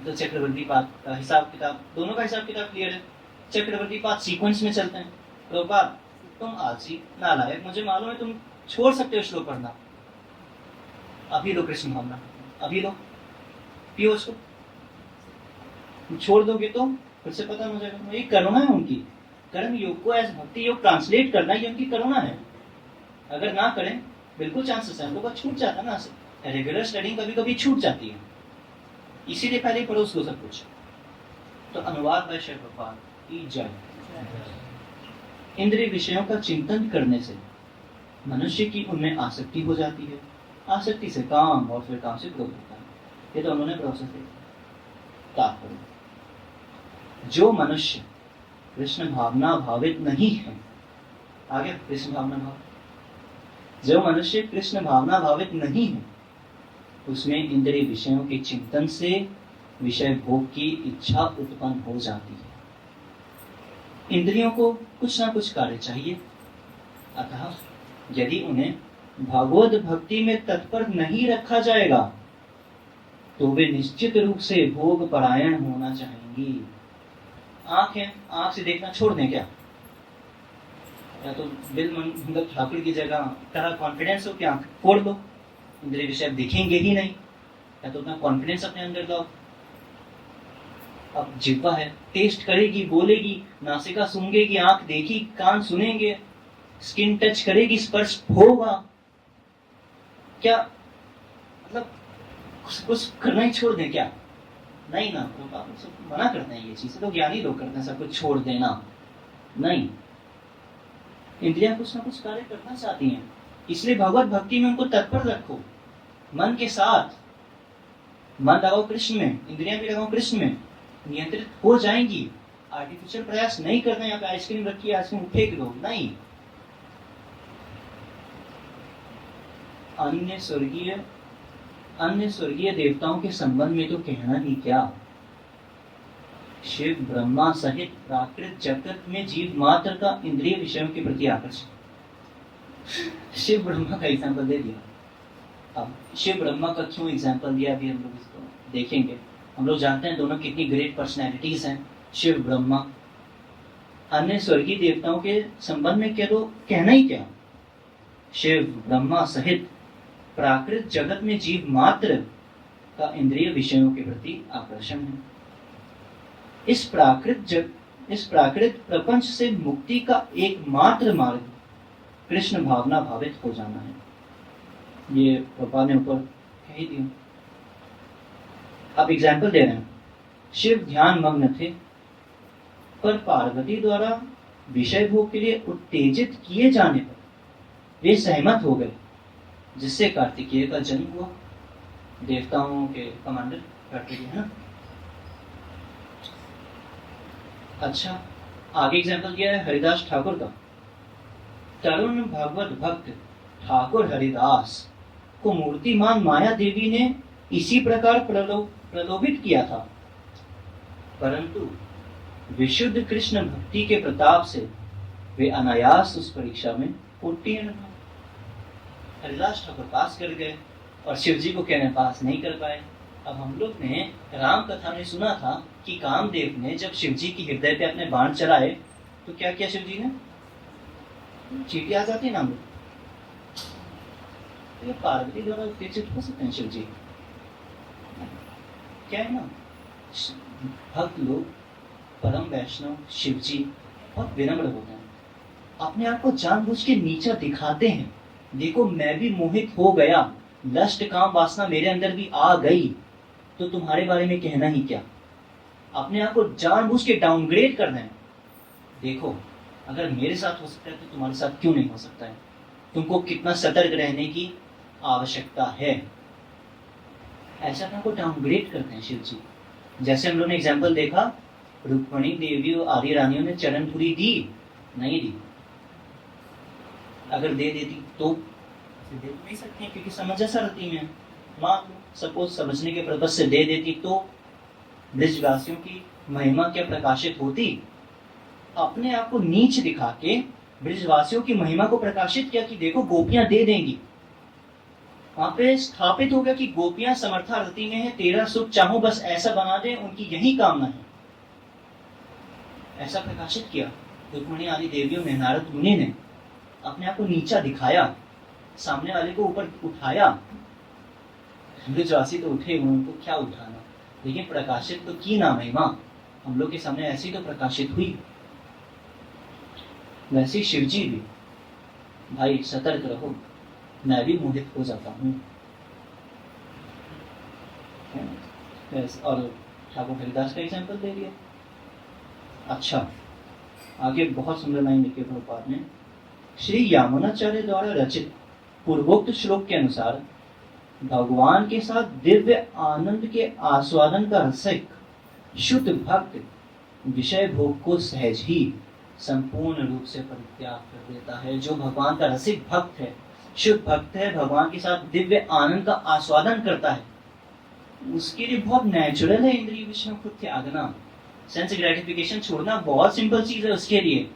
तो चक्रवर्ती पाद का हिसाब किताब, दोनों का हिसाब किताब क्लियर है। चक्रवर्ती पाद सीक्वेंस में चलते हैं। प्रभुपाद तुम आलसी नालायक, मुझे मालूम है तुम छोड़ सकते हो श्लोक पढ़ना, अभी लो कृष्ण भावना, अभी लो, पियो उसको। छोड़ दोगे तो फिर से पता हो जाएगा। ये करुणा है उनकी, कर्म योग को एज भक्ति योग ट्रांसलेट करना, ये उनकी करुणा है। अगर ना करें बिल्कुल चांसेस है, हम लोग का छूट जाता है ना, रेगुलर स्टडिंग कभी कभी छूट जाती है, इसीलिए पहले पढ़ो उसको सब कुछ। तो अनुवाद बाय शेर भगवान की जय। इंद्रिय विषयों का चिंतन करने से मनुष्य की उनमें आसक्ति हो जाती है, आसक्ति से काम, और फिर काम से क्रोध होता है। ये तो उन्होंने प्रोसेस तात्पर्य। जो मनुष्य कृष्ण भावना भावित नहीं है, आगे कृष्ण भावना भाव, जो मनुष्य कृष्ण भावना भावित नहीं है, उसमें इंद्रिय विषयों के चिंतन से विषय भोग की इच्छा उत्पन्न हो जाती है। इंद्रियों को कुछ ना कुछ कार्य चाहिए, अतः यदि उन्हें भगवत भक्ति में तत्पर नहीं रखा जाएगा तो वे निश्चित रूप से भोग परायण होना चाहेंगी। आंख है, आंख से देखना छोड़ दें क्या? या तो बिल मंगल ठाकुर की जगह तरह कॉन्फिडेंस हो कि आंख फोड़ दो, इंद्रिय विषय दिखेंगे ही नहीं, या तो उतना कॉन्फिडेंस अपने अंदर लाओ। अब जिह्वा है, टेस्ट करेगी, बोलेगी, नासिका सूंघेगी, आंख देखी, कान सुनेंगे, स्किन टच करेगी, स्पर्श होगा। क्या मतलब कुछ करना ही छोड़ दें क्या? नहीं ना, तो सब मना करते हैं ये चीजें, तो ज्ञानी लोग करते हैं सब कुछ छोड़ देना। नहीं, इंद्रियां कुछ ना कुछ कार्य करना चाहती हैं, इसलिए भगवत भक्ति में उनको तत्पर रखो, मन के साथ। मन लगाओ कृष्ण में, इंद्रियां भी लगाओ कृष्ण में, नियंत्रित हो जाएंगी। आर्टिफिशियल प्रयास नहीं करना, यहाँ पे आइसक्रीम रखी है, आइसक्रीम फेंक दो, नहीं। अन्य स्वर्गीय देवताओं के संबंध में तो कहना ही क्या। शिव ब्रह्मा सहित प्राकृत जगत में जीव मात्र का इंद्रिय विषयों के प्रति आकर्षण। शिव ब्रह्मा का एग्जाम्पल दे दिया। अब शिव ब्रह्मा का क्यों एग्जाम्पल दिया, अभी हम लोग इसको देखेंगे। हम लोग जानते हैं दोनों कितनी ग्रेट पर्सनैलिटीज हैं, शिव ब्रह्मा। अन्य स्वर्गीय देवताओं के संबंध में कह दो, कहना ही क्या। शिव ब्रह्मा सहित प्राकृत जगत में जीव मात्र का इंद्रिय विषयों के प्रति आकर्षण है। इस प्राकृत प्रपंच से मुक्ति का एकमात्र मार्ग कृष्ण भावना भावित हो जाना है। ये पापा ने ऊपर कह ही दिया। अब एग्जाम्पल दे रहे हैं। शिव ध्यान मग्न थे, पर पार्वती द्वारा विषय भोग के लिए उत्तेजित किए जाने पर वे सहमत हो गए, जिससे कार्तिकेय का जन्म हुआ। देवताओं के कमांडर कार्तिकेय है ना। अच्छा, आगे एग्जाम्पल दिया है हरिदास ठाकुर का। तरुण भगवत भक्त ठाकुर हरिदास को मूर्तिमान माया देवी ने इसी प्रकार प्रलोभित किया था, परंतु विशुद्ध कृष्ण भक्ति के प्रताप से वे अनायास उस परीक्षा में उत्तीर्ण हुए। हरिदास ठाकुर पास कर गए और शिव जी को कहने पास नहीं कर पाए। अब हम लोग ने राम कथा में सुना था कि कामदेव ने जब शिव जी की हृदय पे अपने बाण चलाए तो क्या किया शिव जी ने, चींटी आ जाती ना। तो ये पार्वती द्वारा उत्तेजित हो सकते हैं शिव जी। क्या है ना, भक्त लोग परम वैष्णव शिव जी बहुत विनम्र होते हैं, अपने आप को जानबूझ के नीचा दिखाते हैं। देखो मैं भी मोहित हो गया, लस्ट काम वासना मेरे अंदर भी आ गई, तो तुम्हारे बारे में कहना ही क्या। अपने आप को जानबूझ के डाउनग्रेड कर रहे हैं। देखो अगर मेरे साथ हो सकता है तो तुम्हारे साथ क्यों नहीं हो सकता है। तुमको कितना सतर्क रहने की आवश्यकता है। ऐसा अपने को डाउनग्रेड करते हैं शिव जी। जैसे हम लोगों ने एग्जाम्पल देखा, रुक्मणी देवी और आदि रानियों ने चरण धूली दी, नहीं दी। अगर दे देती तो दे नहीं सकती, क्योंकि समझ ऐसा रती में मान सपोज समझने के पर्पज से दे देती तो ब्रजवासियों की महिमा क्या प्रकाशित होती। अपने आप को नीच दिखा के ब्रजवासियों की महिमा को प्रकाशित किया कि देखो गोपियां दे देंगी। वहां पे स्थापित हो गया कि गोपियां समर्था रति में है, तेरा सुख चाहो बस ऐसा बना दे, उनकी यही कामना है। ऐसा प्रकाशित किया रुक्मिणी आदि देवियों ने, नारद मुनि ने अपने आप को नीचा दिखाया, सामने वाले को ऊपर उठाया। ब्रजवासी तो उठे, उनको क्या उठाना, लेकिन प्रकाशित तो की ना महिमा हम लोग के सामने ऐसी तो प्रकाशित हुई। वैसे शिव जी भी, भाई सतर्क रहो, मैं भी मोहित हो जाता हूँ। और ठाकुर हरिदास का एग्जाम्पल दे दिया। अच्छा, आगे बहुत सुंदर लाइन लिखी प्रभुपाद ने। श्री यामुनाचार्य द्वारा रचित पूर्वोक्त श्लोक के अनुसार भगवान के साथ दिव्य आनंद के आस्वादन का रसिक शुद्ध भक्त विषय भोग को सहज ही संपूर्ण रूप से परित्याग कर देता है। जो भगवान का रसिक भक्त है, शुद्ध भक्त है, भगवान के साथ दिव्य आनंद का आस्वादन करता है, उसके लिए बहुत नेचुरल है इंद्रिय विषयों को त्यागना। सेंस ग्रेटिफिकेशन छोड़ना बहुत सिंपल चीज है उसके लिए।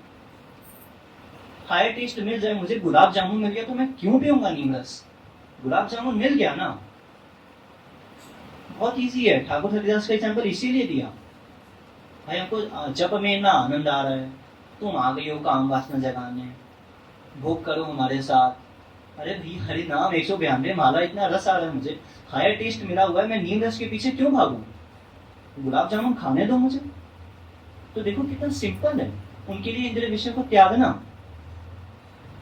हायर टेस्ट मिल जाए, मुझे गुलाब जामुन मिल गया तो मैं क्यों पीऊंगा नीम रस। गुलाब जामुन मिल गया ना, बहुत इजी है। ठाकुर हरिदास का एग्जाम्पल इसीलिए दिया, भाई हमको जप में ना आनंद आ रहा है, तुम आ गई हो काम वासना जगाने, भोग करो हमारे साथ। अरे भाई हरि नाम 192 माला, इतना रस आ रहा है मुझे, हायर टेस्ट मिला हुआ है, मैं नीम रस के पीछे क्यों भागूं, गुलाब जामुन खाने दो मुझे। तो देखो कितना सिंपल है उनके लिए इंद्रिय विषय को त्यागना।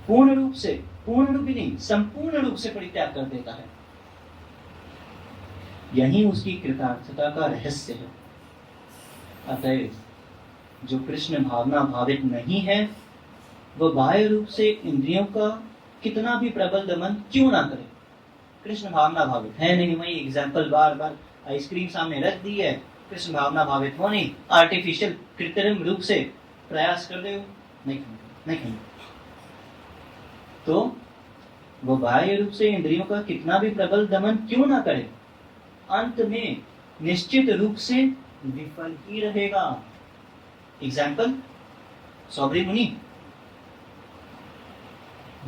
पूर्ण रूप से, पूर्ण रूप ही नहीं, संपूर्ण रूप से परित्याग कर देता है। यही उसकी कृतार्थता का रहस्य है। अतएव जो कृष्ण भावना भावित नहीं है वह बाह्य रूप से इंद्रियों का कितना भी प्रबल दमन क्यों ना करे। कृष्ण भावना भावित है नहीं, वही एग्जाम्पल बार बार आइसक्रीम सामने रख दी है, कृष्ण भावना भावित हो नहीं, आर्टिफिशियल कृत्रिम रूप से प्रयास कर रहे हो, नहीं खाएंगे, नहीं खाएंगे। तो वो बाह्य रूप से इंद्रियों का कितना भी प्रबल दमन क्यों ना करे, अंत में निश्चित रूप से विफल ही रहेगा। एग्जाम्पल, सौबरी मुनि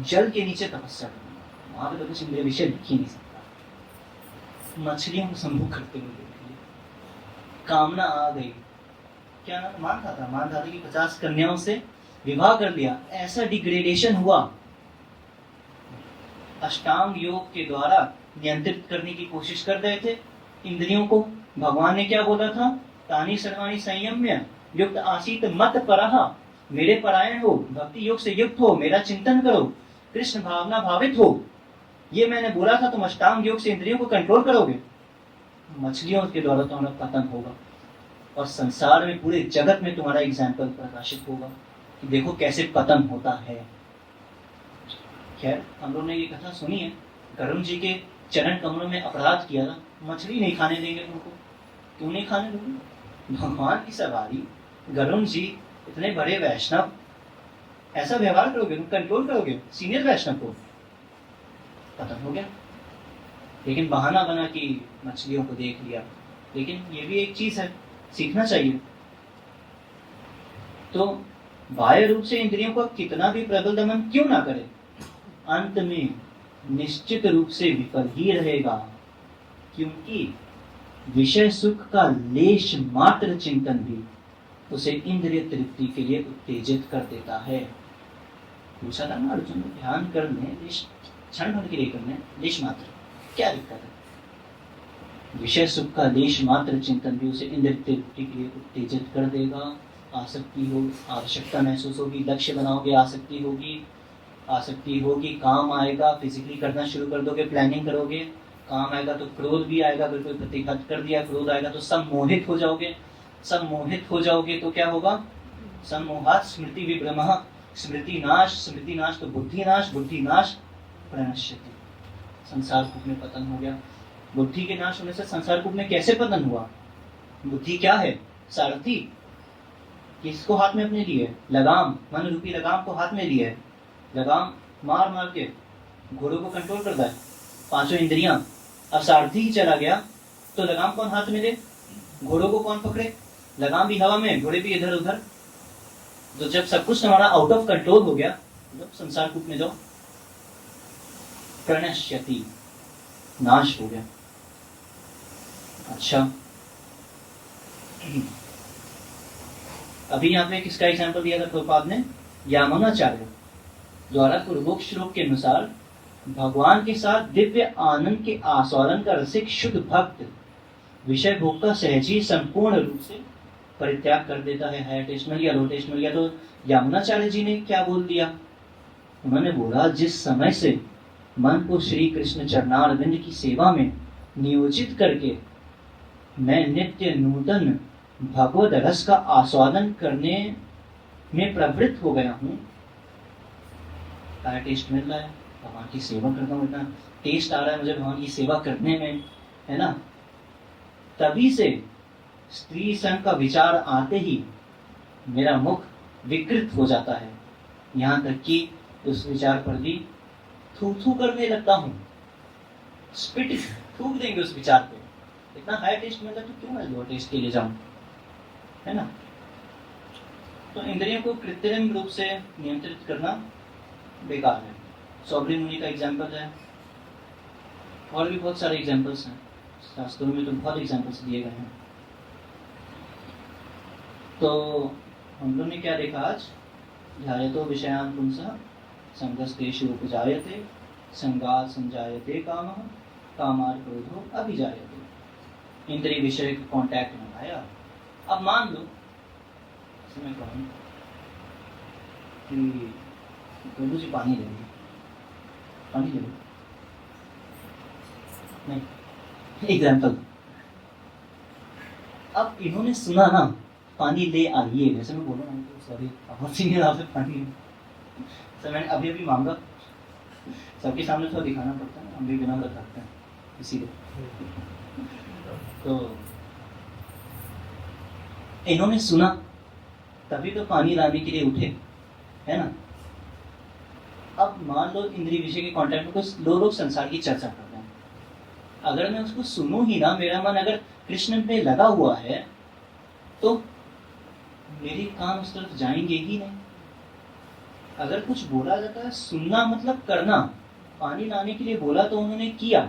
जल के नीचे तपस्या करना, वहां पे तो कुछ इंद्रिय विषय दिख ही नहीं सकता, मछलियों को संभोग करते हुए देख लिया, कामना आ गई, क्या नाम मान था कि 50 कन्याओं से विवाह कर लिया, ऐसा डिग्रेडेशन हुआ। अष्टांग योग के द्वारा नियंत्रित करने की कोशिश कर रहे थे इंद्रियों को। भगवान ने क्या बोला था, तानी सर्वाणी संयम्य युक्त आसीत मत परहा, मेरे परायण हो, भक्ति योग से युक्त हो, मेरा चिंतन करो, कृष्ण भावना भावित हो, ये मैंने बोला था। तुम अष्टांग योग से इंद्रियों को कंट्रोल करोगे, मछलियों के द्वारा तुम्हारा पतन होगा, और संसार में पूरे जगत में तुम्हारा एग्जाम्पल प्रकाशित होगा कि देखो कैसे पतन होता है। खैर, हम लोग ने ये कथा सुनी है, गरुण जी के चरण कमलों में अपराध किया था, मछली नहीं खाने देंगे तुमको, क्यों नहीं खाने दोगे, भगवान की सवारी, गरुण जी इतने बड़े वैष्णव, ऐसा व्यवहार करोगे, तुम कंट्रोल करोगे सीनियर वैष्णव को, पतन हो गया। लेकिन बहाना बना कि मछलियों को देख लिया, लेकिन ये भी एक चीज है, सीखना चाहिए। तो बाह्य रूप से इंद्रियों का कितना भी प्रबल दमन क्यों ना करे, अंत में निश्चित रूप से विफल ही रहेगा, क्योंकि विषय सुख का लेश मात्र चिंतन भी उसे इंद्रिय तृप्ति के लिए उत्तेजित कर देता है। पूछा था ना अर्जुन, ध्यान कर लें, क्षण भर के लिए कर लें, लेश मात्र, क्या दिक्कत है। विषय सुख का लेश मात्र चिंतन भी उसे इंद्रिय तृप्ति के लिए उत्तेजित कर देगा। आसक्ति हो, आवश्यकता महसूस होगी, लक्ष्य बनाओगे, आसक्ति होगी, काम आएगा, फिजिकली करना शुरू कर दोगे, प्लानिंग करोगे, काम आएगा तो क्रोध भी आएगा, अगर कोई प्रतिघात कर दिया, क्रोध आएगा तो सम्मोहित हो जाओगे, सम्मोहित हो जाओगे तो क्या होगा, सम्मोहात् स्मृति विभ्रमः, स्मृति नाश तो बुद्धि नाश प्रणश्यति, संसार कूप में पतन हो गया। बुद्धि के नाश होने से संसार कूप में कैसे पतन हुआ, बुद्धि क्या है, सारथी, किसको हाथ में अपने लिए, लगाम, मन रूपी लगाम को हाथ में लिए है, लगाम मार के घोड़ों को कंट्रोल करता है, पांचों इंद्रियां। अब सारथी ही चला गया तो लगाम कौन हाथ में ले, घोड़ों को कौन पकड़े, लगाम भी हवा में, घोड़े भी इधर उधर। तो जब सब कुछ हमारा आउट ऑफ कंट्रोल हो गया, जब संसार कूप में जाओ, प्रणश्यति, नाश हो गया। अच्छा, अभी यहाँ पे किसका एग्जाम्पल दिया था प्रभुपाद ने, यामुनाचार्य द्वारा पूर्वोक्त श्लोक के अनुसार भगवान के साथ दिव्य आनंद के आस्वादन का रसिक शुद्ध भक्त विषय भोग का सहज ही संपूर्ण रूप से परित्याग कर देता है, हाई टेस्टनल या लो टेस्टनल। या तो यामुनाचार्य जी ने क्या बोल दिया, उन्होंने बोला जिस समय से मन को श्री कृष्ण चरणारविंद की सेवा में नियोजित करके मैं नित्य नूतन भगवद रस का आस्वादन करने में प्रवृत्त हो गया हूँ, टेस्ट मिल रहा है, भगवान की सेवा करता हूँ, इतना टेस्ट आ रहा है मुझे भगवान की सेवा करने में, है ना, तभी से स्त्री संग का विचार आते ही मेरा मुख विकृत हो जाता है, यहाँ तक कि उस विचार पर भी थू थू करने लगता हूँ, स्पिट थूक देंगे उस विचार पे, इतना हाई टेस्ट मिलता तो क्यों मैं लो टेस्ट के लिए जाऊं, है ना। तो इंद्रियों को कृत्रिम रूप से नियंत्रित करना बेकार है। सौबरी मुनि का एग्जाम्पल है, और भी बहुत सारे एग्जाम्पल्स हैं, शास्त्रों में तो बहुत एग्जाम्पल्स दिए गए हैं। तो हम लोग ने क्या देखा आज, ध्यायतो विषयान् पुंसः संगस्तेषु उपजायते, संगात् संजायते कामः, कामात् क्रोधो अभिजायते। इंद्रिय विषय का कॉन्टैक्ट में आया। अब मान लो मैं कहूँ कि प्रभु जी पानी ले लो, पानी ले लो, नहीं एग्जाम्पल, अब इन्होंने सुना ना पानी ले आइए, वैसे मैं बोलूँ सॉरी, बहुत सीनियर आपसे पानी सर मैंने अभी अभी मांगा, सबके सामने थोड़ा दिखाना पड़ता है, हम भी बिना रखते हैं इसीलिए। तो इन्होंने सुना तभी तो पानी लाने के लिए उठे, है ना। अब मान लो इंद्रिय विषय के कांटेक्ट में कुछ लोग संसार की चर्चा कर रहे हैं, अगर मैं उसको सुनूं ही ना, मेरा मन अगर कृष्ण पे लगा हुआ है, तो मेरे कान उस तरफ जाएंगे ही नहीं। अगर कुछ बोला जाता है, सुनना मतलब करना। पानी लाने के लिए बोला तो उन्होंने किया,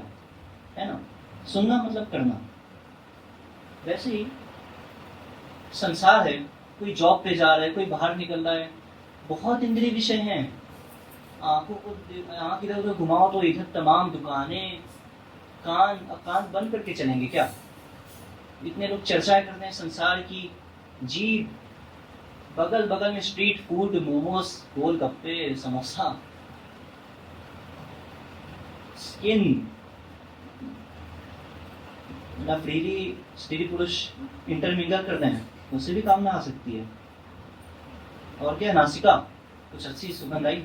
है ना। सुनना मतलब करना। वैसे ही संसार है, कोई जॉब पे जा रहा है, कोई बाहर निकल रहा है, बहुत इंद्रिय विषय हैं। आंखों को आंख इधर उधर घुमाओ तो इधर तमाम दुकानें, कान बंद करके चलेंगे क्या? इतने लोग चर्चाएं करते हैं संसार की। जीभ, बगल बगल में स्ट्रीट फूड, मोमोस, गोलगप्पे, समोसा। स्किन ना फ्रीली स्त्री पुरुष इंटरमिंगल करते हैं, उससे भी काम ना आ सकती है। और क्या, नासिका, कुछ अच्छी सुगंध आई,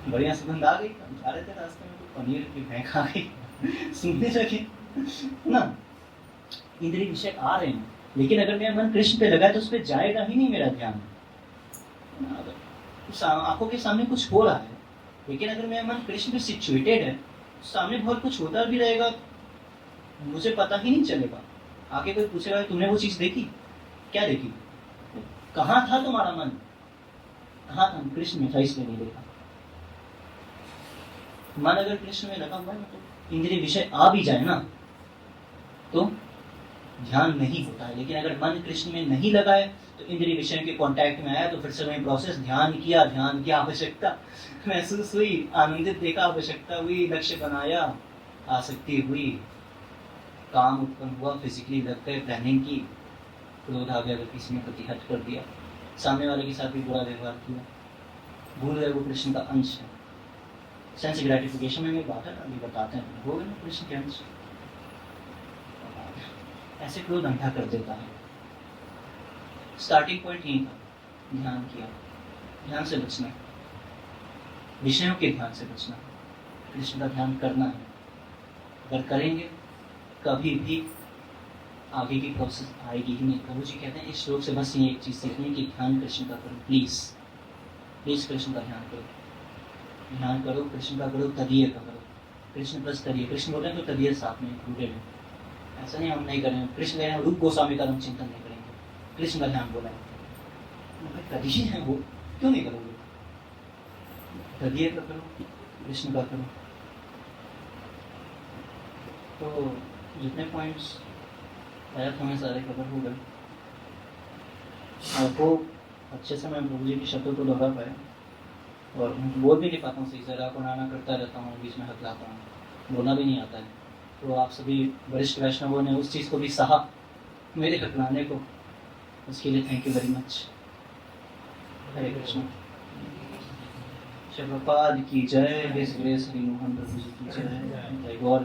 बढ़िया सुगंध आ गई, हम जा रहे थे रास्ते में, तो पनीर की महक आ गई, सुनने लगे ना। इंद्रिय विषय आ रहे हैं, लेकिन अगर मेरा मन कृष्ण पे लगा है तो उस पर जाएगा ही नहीं मेरा ध्यान। आंखों के सामने कुछ हो रहा है, लेकिन अगर मेरा मन कृष्ण पे सिचुएटेड है, सामने बहुत कुछ होता भी रहेगा, मुझे पता ही नहीं चलेगा। आगे कोई पूछेगा तुमने वो चीज देखी, क्या देखी, कहाँ था तुम्हारा मन, कहाँ था? कृष्ण में था, इसलिए नहीं देखा। मन अगर कृष्ण में लगा हुआ है तो इंद्रिय विषय आ भी जाए ना तो ध्यान नहीं होता है। लेकिन अगर मन कृष्ण में नहीं लगा है तो इंद्रिय विषय के कांटेक्ट में आया तो फिर से वही प्रोसेस, ध्यान किया, ध्यान की आवश्यकता महसूस हुई, आनंदित देखा, आवश्यकता हुई, लक्ष्य बनाया, आसक्ति हुई, काम उत्पन्न हुआ, फिजिकली लग गए, प्लानिंग की, क्रोध आ गया, अगर किसी ने प्रतिहत कर दिया, सामने वाले के साथ भी बुरा व्यवहार किया, भूल गए वो कृष्ण का अंश है। सेंस ग्रेटिफिकेशन में बात है, अभी बताते हैं, हो गए ना कृष्ण के अंश। ऐसे क्रोध अंधा कर देता है। स्टार्टिंग पॉइंट यही था, ध्यान किया, ध्यान से बचना, विषयों के ध्यान से बचना, कृष्ण का ध्यान करना है। अगर करेंगे कभी भी आगे की प्रोसेस आएगी ही नहीं। प्रभु जी कहते हैं इस श्लोक से बस ये एक चीज सीखनी है कि ध्यान कृष्ण का करो, प्लीज प्लीज कृष्ण का ध्यान करो, ध्यान करो, कृष्ण का करो, तदीय का करो। कृष्ण प्लस तदीय, कृष्ण बोल रहे हैं तो तदीय साथ में इंक्लूडेड है। ऐसा नहीं हम नहीं करेंगे, कृष्ण कह रहे हैं रूप गोस्वामी का हम चिंतन नहीं करेंगे, कृष्ण का ध्यान बोला है, तदीय है वो, क्यों नहीं करोगे? तदीय का करो, कृष्ण का करो। तो जितने पॉइंट्स आया हमें सारे कवर हो गए। आपको अच्छे से मैं प्रभु जी की शब्दों को दोहरा पाया, और बोल भी नहीं पाता हूँ सही से, राग बनाना करता रहता हूँ, बीच में हकलाता हूँ, बोलना भी नहीं आता है। तो आप सभी वरिष्ठ वैष्णवों ने उस चीज़ को भी सहा, मेरे हकलाने को, उसके लिए थैंक यू वेरी मच। हरे कृष्ण। प्रभुपाद की जय, हरि मोहन प्रभु जी की जय, जय गौर।